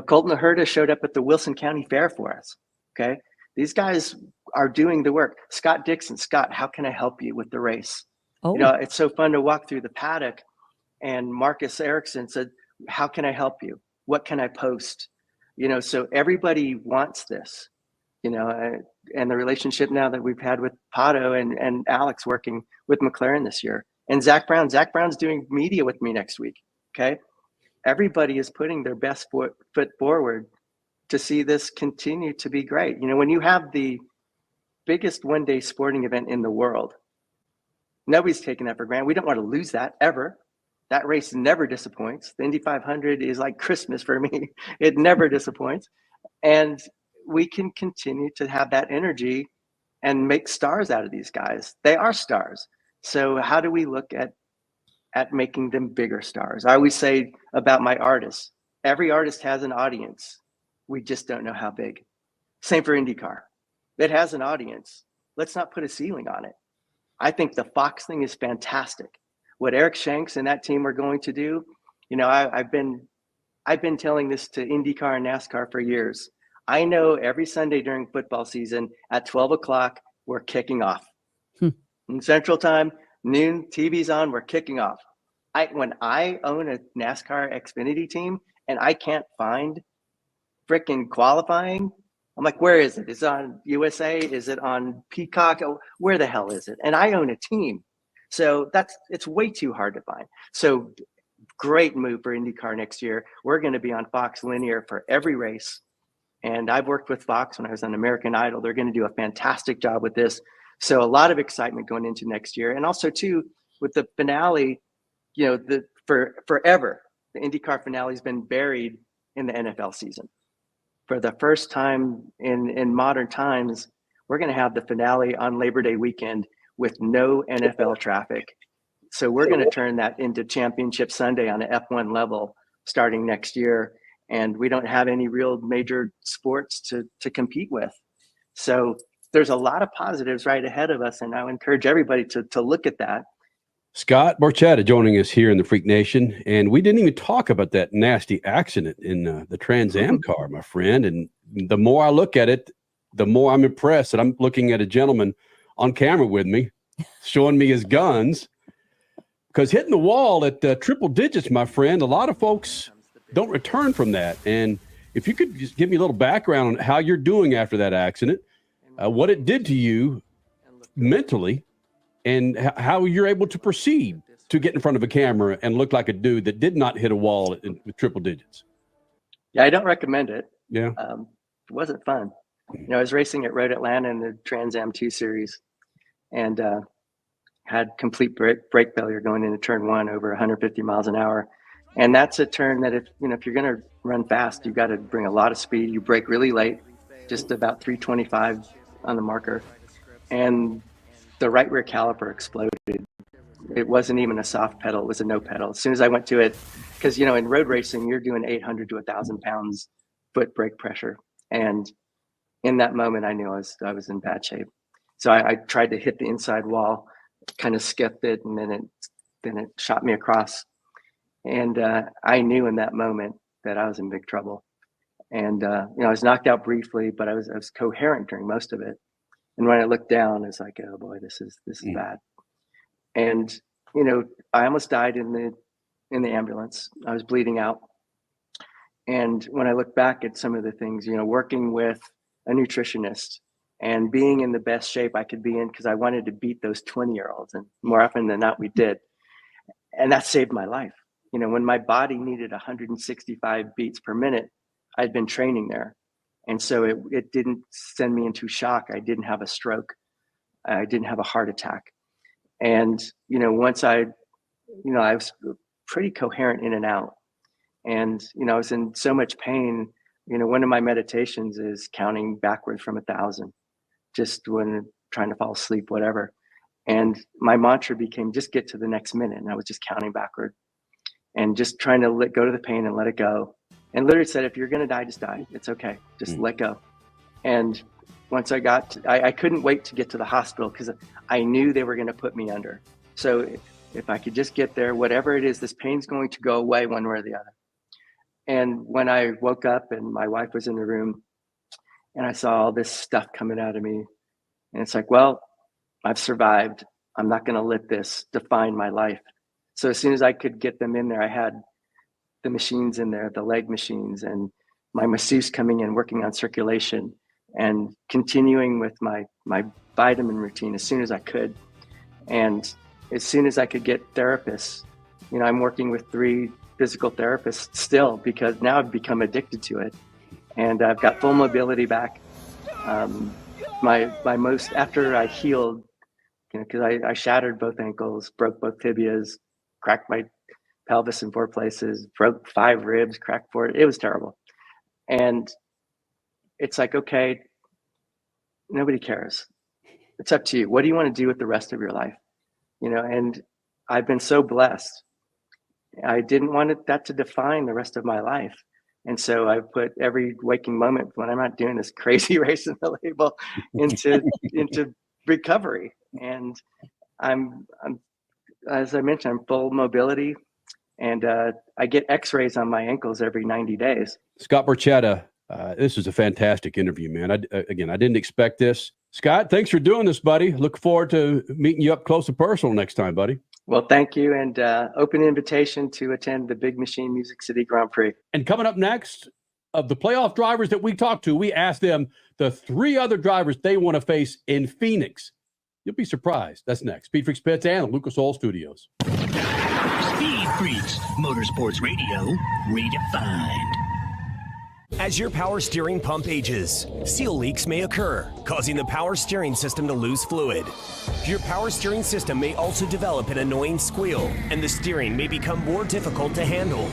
Colton Herta showed up at the Wilson County Fair for us. Okay. These guys are doing the work. Scott Dixon, Scott, how can I help you with the race? Oh. It's so fun to walk through the paddock, and Marcus Erickson said, how can I help you? What can I post? So everybody wants this, and the relationship now that we've had with Pato and Alex working with McLaren this year, and Zach Brown's doing media with me next week. Okay. Everybody is putting their best foot forward to see this continue to be great. When you have the biggest one-day sporting event in the world, nobody's taking that for granted. We don't want to lose that ever. That race never disappoints. The Indy 500 is like Christmas for me. It never disappoints. And we can continue to have that energy and make stars out of these guys. They are stars. So how do we look at making them bigger stars? I always say about my artists, Every artist has an audience. We just don't know how big. Same for IndyCar. It has an audience. Let's not put a ceiling on it. I think the Fox thing is fantastic. What Eric Shanks and that team are going to do, I've been telling this to IndyCar and NASCAR for years. I know every Sunday during football season at 12 o'clock, we're kicking off. In Central Time, noon, TV's on, we're kicking off. When I own a NASCAR Xfinity team and I can't find freaking qualifying, I'm like, where is it? Is it on USA? Is it on Peacock? Where the hell is it? And I own a team. So it's way too hard to find. So great move for IndyCar next year. We're going to be on Fox Linear for every race. And I've worked with Fox when I was on American Idol. They're going to do a fantastic job with this. So a lot of excitement going into next year. And also too, with the finale, for forever, the IndyCar finale has been buried in the NFL season. For the first time in modern times, we're going to have the finale on Labor Day weekend with no NFL traffic. So we're going to turn that into Championship Sunday on an F1 level starting next year. And we don't have any real major sports to compete with. So there's a lot of positives right ahead of us. And I would encourage everybody to look at that. Scott Borchetta joining us here in the Freak Nation. And we didn't even talk about that nasty accident in the Trans Am car, my friend. And the more I look at it, the more I'm impressed that I'm looking at a gentleman on camera with me, showing me his guns. Because hitting the wall at triple digits, my friend, a lot of folks don't return from that. And if you could just give me a little background on how you're doing after that accident, what it did to you mentally, and how you're able to proceed to get in front of a camera and look like a dude that did not hit a wall with triple digits. Yeah, I don't recommend it. Yeah. It wasn't fun. I was racing at Road Atlanta in the Trans Am 2 series and had complete brake failure going into turn 1 over 150 miles an hour. And that's a turn that if you're going to run fast, you've got to bring a lot of speed. You brake really late, just about 325 on the marker. And the right rear caliper exploded. It wasn't even a soft pedal. It was a no pedal. As soon as I went to it, because, in road racing, you're doing 800 to 1,000 pounds foot brake pressure. And in that moment, I knew I was in bad shape. So I tried to hit the inside wall, kind of skipped it, and then it shot me across. And I knew in that moment that I was in big trouble. And I was knocked out briefly, but I was coherent during most of it. And when I looked down, it's like, oh boy, this is bad. And I almost died in the ambulance. I was bleeding out. And when I look back at some of the things, working with a nutritionist and being in the best shape I could be in, because I wanted to beat those 20-year-olds, and more often than not, we did. And that saved my life. When my body needed 165 beats per minute, I'd been training there. And so it didn't send me into shock. I didn't have a stroke. I didn't have a heart attack. And, once I was pretty coherent in and out. And, I was in so much pain. One of my meditations is counting backwards from 1,000, just when trying to fall asleep, whatever. And my mantra became just get to the next minute. And I was just counting backward and just trying to let go to the pain and let it go. And literally said, if you're going to die, just die. It's okay. Just let go. And once I couldn't wait to get to the hospital because I knew they were going to put me under. So if I could just get there, whatever it is, this pain's going to go away one way or the other. And when I woke up and my wife was in the room and I saw all this stuff coming out of me, and it's like, well, I've survived. I'm not going to let this define my life. So as soon as I could get them in there, I had the machines in there, the leg machines, and my masseuse coming in, working on circulation and continuing with my vitamin routine as soon as I could. And as soon as I could get therapists, I'm working with 3 physical therapists still, because now I've become addicted to it. And I've got full mobility back. My most, after I healed, because I shattered both ankles, broke both tibias, cracked my pelvis in 4 places, broke 5 ribs, cracked 4. It was terrible. And it's like, okay, nobody cares. It's up to you. What do you want to do with the rest of your life? And I've been so blessed. I didn't want that to define the rest of my life. And so I put every waking moment when I'm not doing this crazy race in the label into recovery. And I'm as I mentioned, I'm full mobility, and I get X-rays on my ankles every 90 days. Scott Borchetta, this was a fantastic interview, man. I didn't expect this. Scott, thanks for doing this, buddy. Look forward to meeting you up close and personal next time, buddy. Well, thank you, and open invitation to attend the Big Machine Music City Grand Prix. And coming up next, of the playoff drivers that we talked to, we asked them the 3 other drivers they want to face in Phoenix. You'll be surprised. That's next. Speed Freaks Pits and the Lucas Oil Studios. Speed Freaks, Motorsports Radio, redefined. As your power steering pump ages, seal leaks may occur, causing the power steering system to lose fluid. Your power steering system may also develop an annoying squeal, and the steering may become more difficult to handle.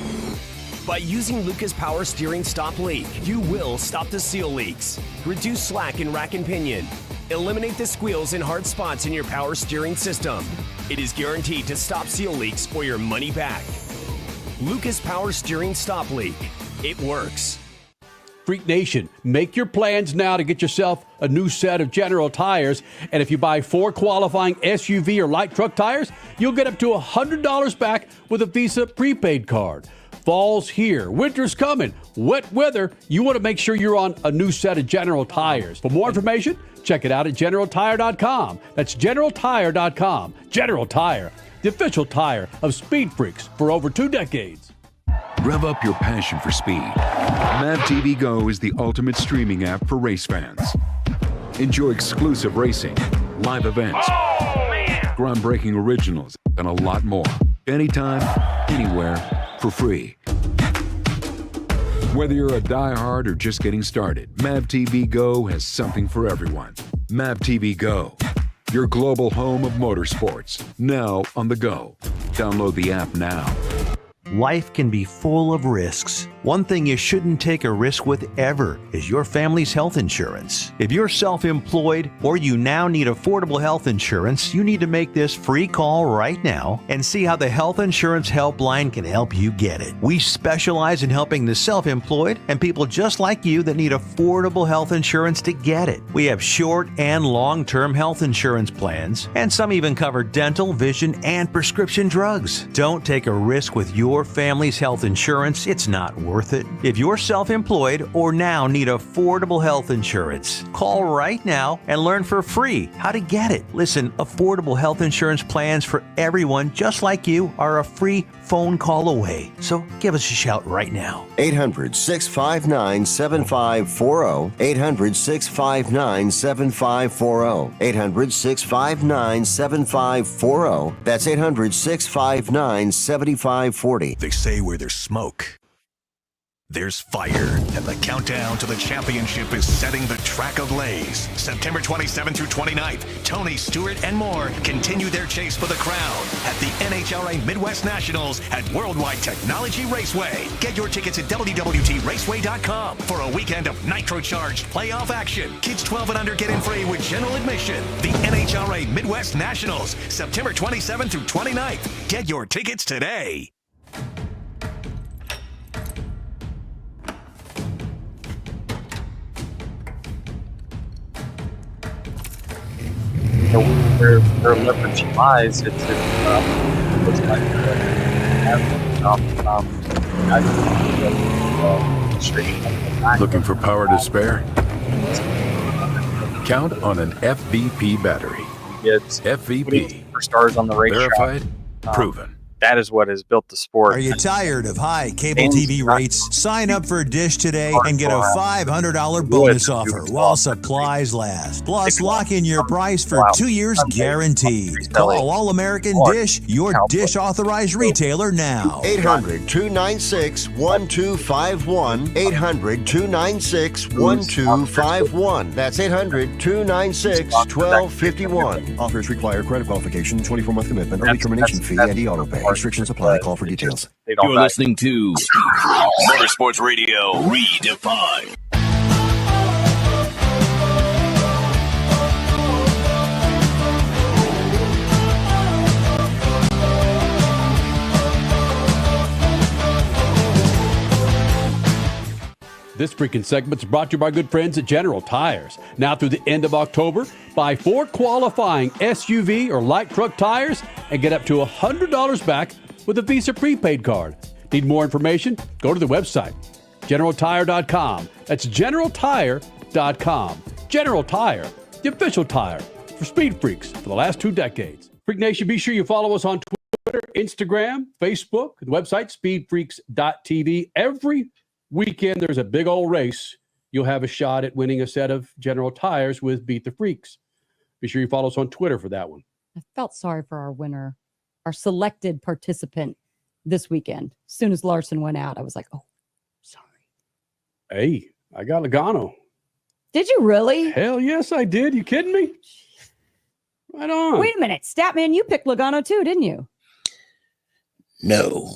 By using Lucas Power Steering Stop Leak, you will stop the seal leaks, reduce slack in rack and pinion, eliminate the squeals and hard spots in your power steering system. It is guaranteed to stop seal leaks or your money back. Lucas Power Steering Stop Leak. It works. Freak Nation, make your plans now to get yourself a new set of General tires. And if you buy 4 qualifying SUV or light truck tires, you'll get up to $100 back with a Visa prepaid card. Fall's here. Winter's coming. Wet weather. You want to make sure you're on a new set of General tires. For more information, check it out at GeneralTire.com. That's GeneralTire.com. General Tire, the official tire of Speed Freaks for over 2 decades. Rev up your passion for speed. Mav TV Go is the ultimate streaming app for race fans. Enjoy exclusive racing, live events, groundbreaking originals, and a lot more. Anytime, anywhere, for free. Whether you're a diehard or just getting started, Mav TV Go has something for everyone. Mav TV Go, your global home of motorsports, now on the go. Download the app now. Life can be full of risks. One thing you shouldn't take a risk with ever is your family's health insurance. If you're self-employed or you now need affordable health insurance, you need to make this free call right now and see how the Health Insurance Helpline can help you get it. We specialize in helping the self-employed and people just like you that need affordable health insurance to get it. We have short and long-term health insurance plans, and some even cover dental, vision, and prescription drugs. Don't take a risk with your family's health insurance. It's not worth it. If you're self-employed or now need affordable health insurance, call right now and learn for free how to get it. Listen, affordable health insurance plans for everyone just like you are a free phone call away. So give us a shout right now. 800-659-7540. 800-659-7540. 800-659-7540. That's 800-659-7540. They say where there's smoke, there's fire, and the countdown to the championship is setting the track of Lays. September 27th through 29th, Tony Stewart and more continue their chase for the crown at the NHRA Midwest Nationals at Worldwide Technology Raceway. Get your tickets at WWTRaceway.com for a weekend of nitro-charged playoff action. Kids 12 and under get in free with general admission. The NHRA Midwest Nationals, September 27th through 29th. Get your tickets today. Where leverage lies, it looks like Looking for power to spare? Count on an FVP battery. It's FVP. For stars on the racetrack. Verified, proven. That is what has built the sport. Are you tired of high cable TV rates? Sign up for Dish today and get a $500 bonus offer while supplies last. Plus, lock in your price for 2 years guaranteed. Call All American Dish, your Dish authorized retailer now. 800-296-1251. 800-296-1251. That's 800-296-1251. Offers require credit qualification, 24-month commitment, early termination fee, and e-auto pay. Restrictions apply. Call for details. You're listening to Motorsports Radio Redefined. This freaking segment's brought to you by good friends at General Tires. Now through the end of October, buy 4 qualifying SUV or light truck tires and get up to $100 back with a Visa prepaid card. Need more information? Go to the website, GeneralTire.com. That's GeneralTire.com. General Tire, the official tire for Speed Freaks for the last 2 decades. Freak Nation, be sure you follow us on Twitter, Instagram, Facebook, the website, speedfreaks.tv. Every weekend, there's a big old race. You'll have a shot at winning a set of General Tires with Beat the Freaks. Be sure you follow us on Twitter for that one. I felt sorry for our winner, our selected participant this weekend. As soon as Larson went out, I was like, oh, sorry. Hey, I got Logano. Did you really? Hell yes, I did. You kidding me? Right on. Wait a minute. Statman, you picked Logano too, didn't you? No,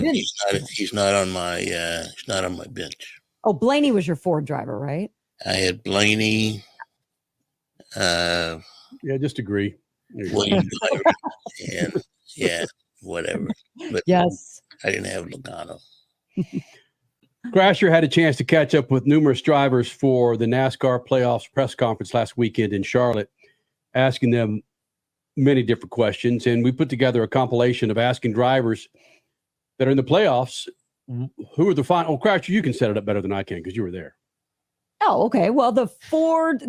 he's not on my bench. Oh, Blaney was your Ford driver, right? I had Blaney. Yeah, just agree. William Byron, and yeah, whatever. But yes, I didn't have Logano. Crasher had a chance to catch up with numerous drivers for the NASCAR playoffs press conference last weekend in Charlotte, asking them many different questions. And we put together a compilation of asking drivers that are in the playoffs who are the final. Oh, Crasher, you can set it up better than I can because you were there. Oh, okay. Well, the Ford,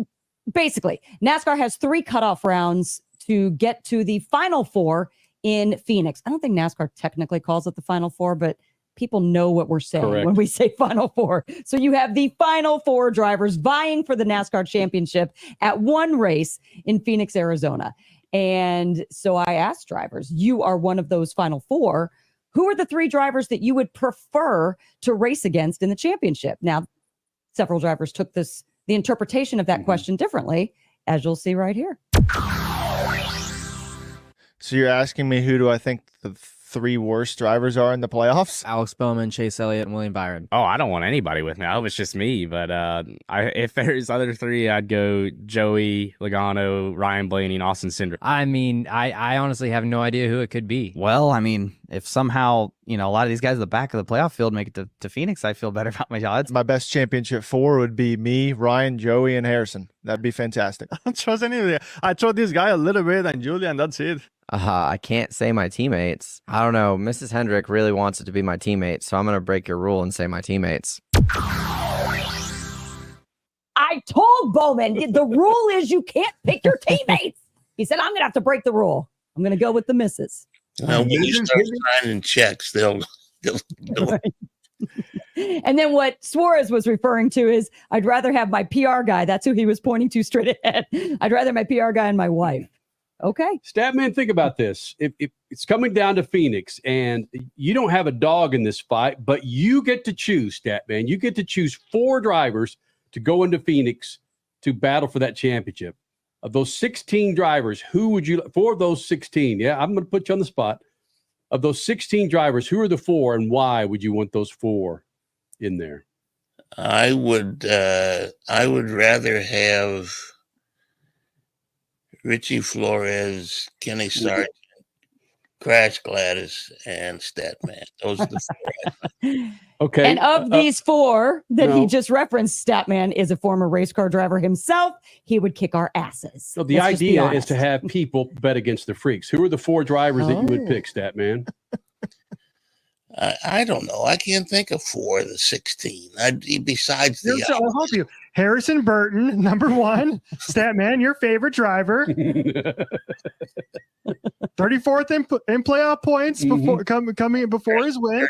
basically, NASCAR has 3 cutoff rounds to get to the final 4 in Phoenix. I don't think NASCAR technically calls it the final 4, but people know what we're saying when we say final 4. So you have the final 4 drivers vying for the NASCAR championship at one race in Phoenix, Arizona. And so I asked drivers, you are one of those final 4. Who are the 3 drivers that you would prefer to race against in the championship? Now, several drivers took the interpretation of that question differently, as you'll see right here. So you're asking me who do I think the 3 worst drivers are in the playoffs? Alex Bowman, Chase Elliott, and William Byron. Oh, I don't want anybody with me. I hope it's just me. But if there's other 3, I'd go Joey, Logano, Ryan Blaney, and Austin Cindric. I mean, I honestly have no idea who it could be. Well, I mean, if somehow, a lot of these guys at the back of the playoff field make it to Phoenix, I feel better about my odds. My best championship 4 would be me, Ryan, Joey, and Harrison. That'd be fantastic. I don't trust anybody. I trust this guy a little bit and Julian, that's it. I can't say my teammates. I don't know. Mrs. Hendrick really wants it to be my teammates, so I'm going to break your rule and say my teammates. I told Bowman, the rule is you can't pick your teammates. He said, I'm going to have to break the rule. I'm going to go with the misses. When you start signing checks, they'll right. And then what Suarez was referring to is, I'd rather have my PR guy. That's who he was pointing to straight ahead. I'd rather my PR guy and my wife. Okay. Statman, think about this. If it's coming down to Phoenix and you don't have a dog in this fight, but you get to choose, Statman. You get to choose 4 drivers to go into Phoenix to battle for that championship. Of those 16 drivers, who would you, 4 of those 16, yeah, I'm going to put you on the spot. Of those 16 drivers, who are the 4 and why would you want those 4 in there? I would rather have Richie Flores, Kenny Sargent, Crash Gladys, and Statman. Those are the 4. Okay. And of these 4 that he just referenced, Statman is a former race car driver himself. He would kick our asses. So the idea is to have people bet against the freaks. Who are the 4 drivers that you would pick, Statman? I don't know. I can't think of 4 of the 16. Besides the I'll help you. Harrison Burton, number 1. Statman, your favorite driver. 34th in playoff points before coming before his win.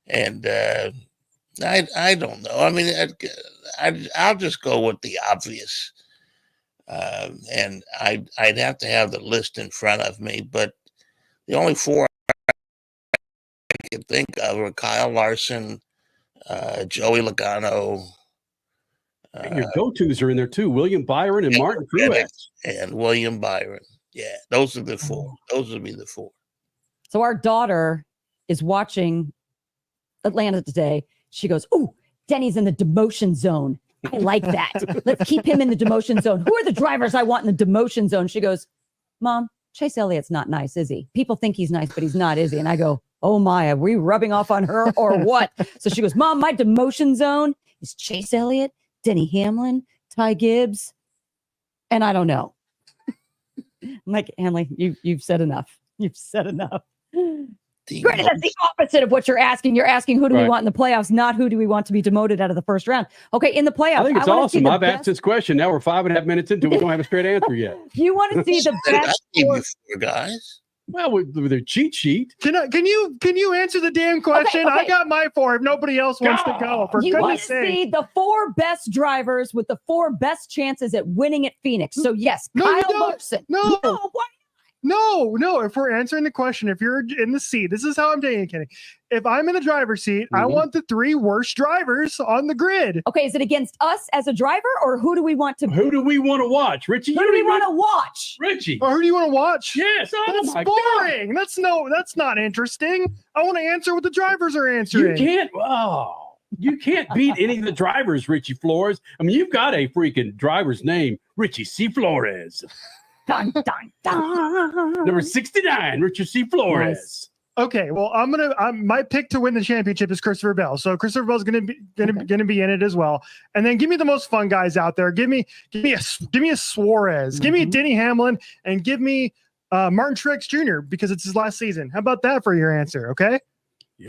And I don't know. I mean, I'll just go with the obvious. And I'd have to have the list in front of me, but the only 4 I can think of are Kyle Larson, Joey Logano. Your go-tos are in there too. William Byron and Martin Truex. And William Byron. Yeah, those are the 4. Those would be the 4. So our daughter is watching Atlanta today. She goes, "Oh, Denny's in the demotion zone. I like that. Let's keep him in the demotion zone. Who are the drivers I want in the demotion zone?" She goes, "Mom, Chase Elliott's not nice, is he? People think he's nice, but he's not, is he?" And I go, "Oh my, are we rubbing off on her or what?" So she goes, "Mom, my demotion zone is Chase Elliott, Denny Hamlin, Ty Gibbs, and I don't know. Mike Hanley, you've said enough. You've said enough. Granted, that's the opposite of what you're asking. You're asking who do we want in the playoffs, not who do we want to be demoted out of the first round. Okay, in the playoffs. I think it's awesome. I've asked this question. Now we're 5.5 minutes into it. We don't have a straight answer yet. You want to see the best four with Well, with their cheat sheet. Can you answer the damn question? Okay. I got my 4 if nobody else wants to go. For you want goodness to see sake. the 4 best drivers with the 4 best chances at winning at Phoenix. So yes, Kyle Larson. No. If we're answering the question, if you're in the seat, this is how I'm taking it, Kenny. If I'm in the driver's seat, I want the 3 worst drivers on the grid. Okay, is it against us as a driver, or who do we want to? Who do we want to watch, Richie? Who do we want to watch? Richie. Or who do you want to watch? Yes. Oh That's my boring. God. That's not interesting. I want to answer what the drivers are answering. You can't beat any of the drivers, Richie Flores. I mean, you've got a freaking driver's name, Richie C. Flores. Dun, dun, dun. Number 69, Richard C. Flores. Nice. Okay, well, my pick to win the championship is Christopher Bell. So Christopher Bell's gonna be in it as well. And then give me the most fun guys out there. Give me a Suarez. Give me a Denny Hamlin, and give me Martin Truex Jr. because it's his last season. How about that for your answer? Okay,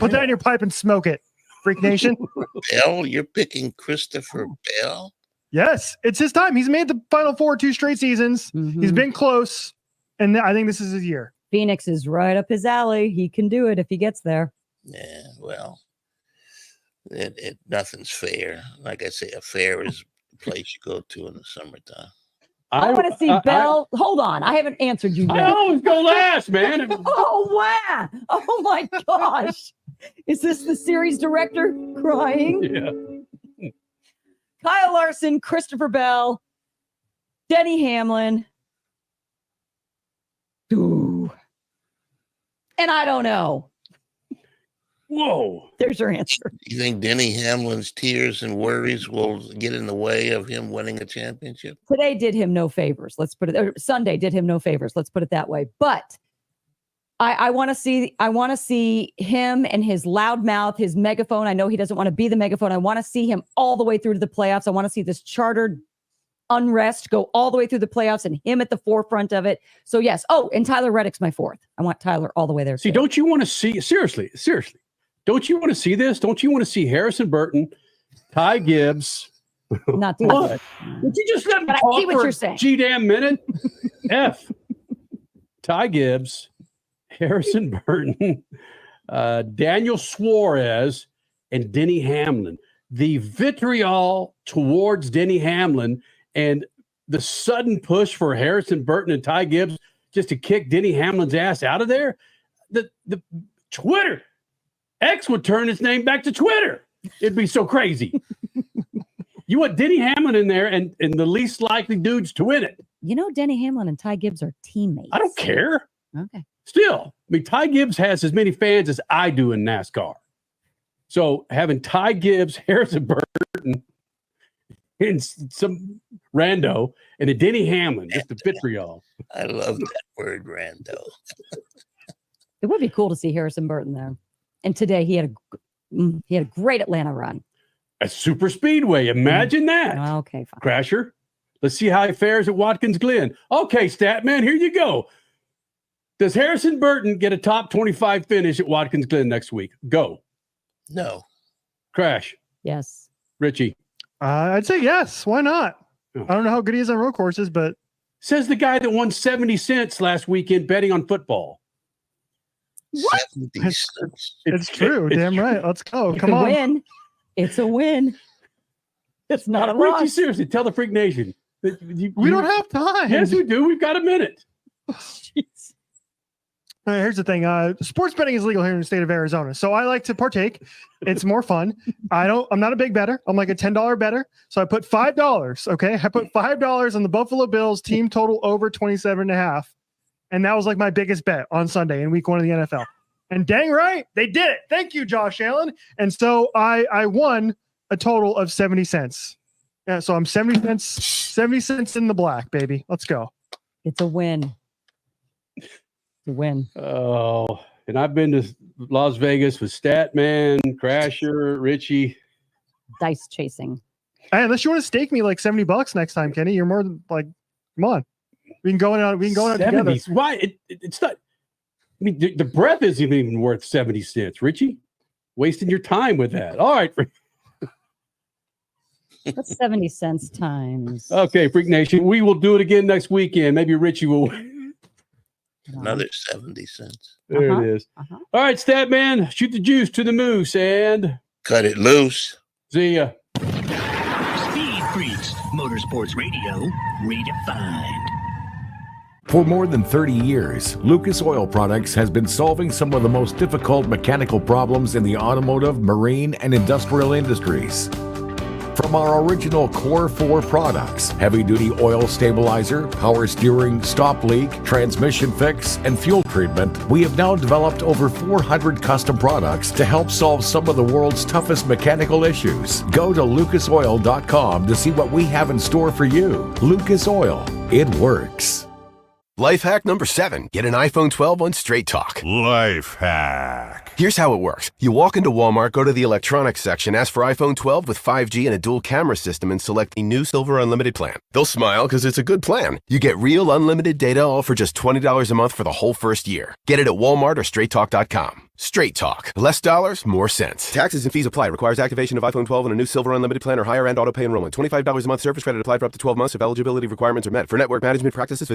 put that in your pipe and smoke it, Freak Nation. Bell, you're picking Christopher Bell. Yes, it's his time. He's made the Final Four 2 straight seasons. He's been close, and I think this is his year. Phoenix is right up his alley. He can do it if he gets there. Yeah, well, nothing's fair. Like I say, a fair is a place you go to in the summertime. I want to see Bell. Hold on, I haven't answered you yet. I always go last, man. Oh wow! Oh my gosh! Is this the series director crying? Yeah. Kyle Larson, Christopher Bell, Denny Hamlin. Ooh. And I don't know. Whoa. There's your answer. You think Denny Hamlin's tears and worries will get in the way of him winning a championship? Today did him no favors. Let's put it. Or Sunday did him no favors. Let's put it that way. But I want to see him and his loud mouth, his megaphone. I know he doesn't want to be the megaphone. I want to see him all the way through to the playoffs. I want to see this chartered unrest go all the way through the playoffs and him at the forefront of it. So yes. Oh, and Tyler Reddick's my 4th. I want Tyler all the way there. See, too. don't you want to see seriously? Don't you want to see this? Don't you want to see Harrison Burton, Ty Gibbs? Not do what? that. Would you just let me But I talk see what for you're saying. a damn minute? F. Ty Gibbs, Harrison Burton, Daniel Suarez, and Denny Hamlin. The vitriol towards Denny Hamlin and the sudden push for Harrison Burton and Ty Gibbs just to kick Denny Hamlin's ass out of there. The Twitter, X would turn its name back to Twitter. It'd be so crazy. You want Denny Hamlin in there and the least likely dudes to win it. You know, Denny Hamlin and Ty Gibbs are teammates. I don't care. Okay. Still, I mean, Ty Gibbs has as many fans as I do in NASCAR. So having Ty Gibbs, Harrison Burton, and some rando, and a Denny Hamlin, just the vitriol. I love that word, rando. It would be cool to see Harrison Burton there. And today he had a great Atlanta run. A super speedway. Imagine that. Okay, fine. Crasher. Let's see how he fares at Watkins Glen. Okay, Statman, here you go. Does Harrison Burton get a top 25 finish at Watkins Glen next week? Go. No. Crash. Yes. Richie. I'd say yes. Why not? Oh. I don't know how good he is on road courses, but says the guy that won 70 cents last weekend betting on football. What? It's true. Damn right. Let's go. Come on. Win. It's a win. It's not a Richie, loss. seriously, tell the Freak Nation. We don't have time. Yes, we do. We've got a minute. Here's the thing. Sports betting is legal here in the state of Arizona. So I like to partake. It's more fun. I'm not a big bettor. I'm like a $10 bettor. So I put $5. Okay. I put $5 on the Buffalo Bills team total over 27.5. And that was like my biggest bet on Sunday in week 1 of the NFL. And dang right, they did it. Thank you, Josh Allen. And so I won a total of 70 cents. Yeah, so I'm 70 cents in the black, baby. Let's go. It's a win. It's a win. Oh, and I've been to Las Vegas with Statman, Crasher, Richie. dice chasing. Hey, unless you want to stake me like $70 next time, Kenny, you're more than like, come on. We can go out together. 70s. Why? It's not. I mean, the breath isn't even worth 70 cents, Richie. Wasting your time with that. All right. What's 70 cents times? Okay, Freak Nation. We will do it again next weekend. Maybe Richie will. Another 70 cents. There it is. All right, Stat Man, shoot the juice to the moose and cut it loose. See ya. Speed Freaks, Motorsports Radio, redefined. For more than 30 years, Lucas Oil Products has been solving some of the most difficult mechanical problems in the automotive, marine, and industrial industries. From our original Core 4 products, heavy-duty oil stabilizer, power steering, stop leak, transmission fix, and fuel treatment, we have now developed over 400 custom products to help solve some of the world's toughest mechanical issues. Go to lucasoil.com to see what we have in store for you. Lucas Oil, it works. Life hack number 7. Get an iPhone 12 on Straight Talk. Life hack. Here's how it works. You walk into Walmart, go to the electronics section, ask for iPhone 12 with 5G and a dual camera system, and select the new Silver Unlimited plan. They'll smile because it's a good plan. You get real unlimited data all for just $20 a month for the whole first year. Get it at Walmart or StraightTalk.com. Straight Talk. Less dollars, more sense. Taxes and fees apply. Requires activation of iPhone 12 and a new Silver Unlimited plan or higher end auto pay enrollment. $25 a month service credit applied for up to 12 months if eligibility requirements are met. For network management practices,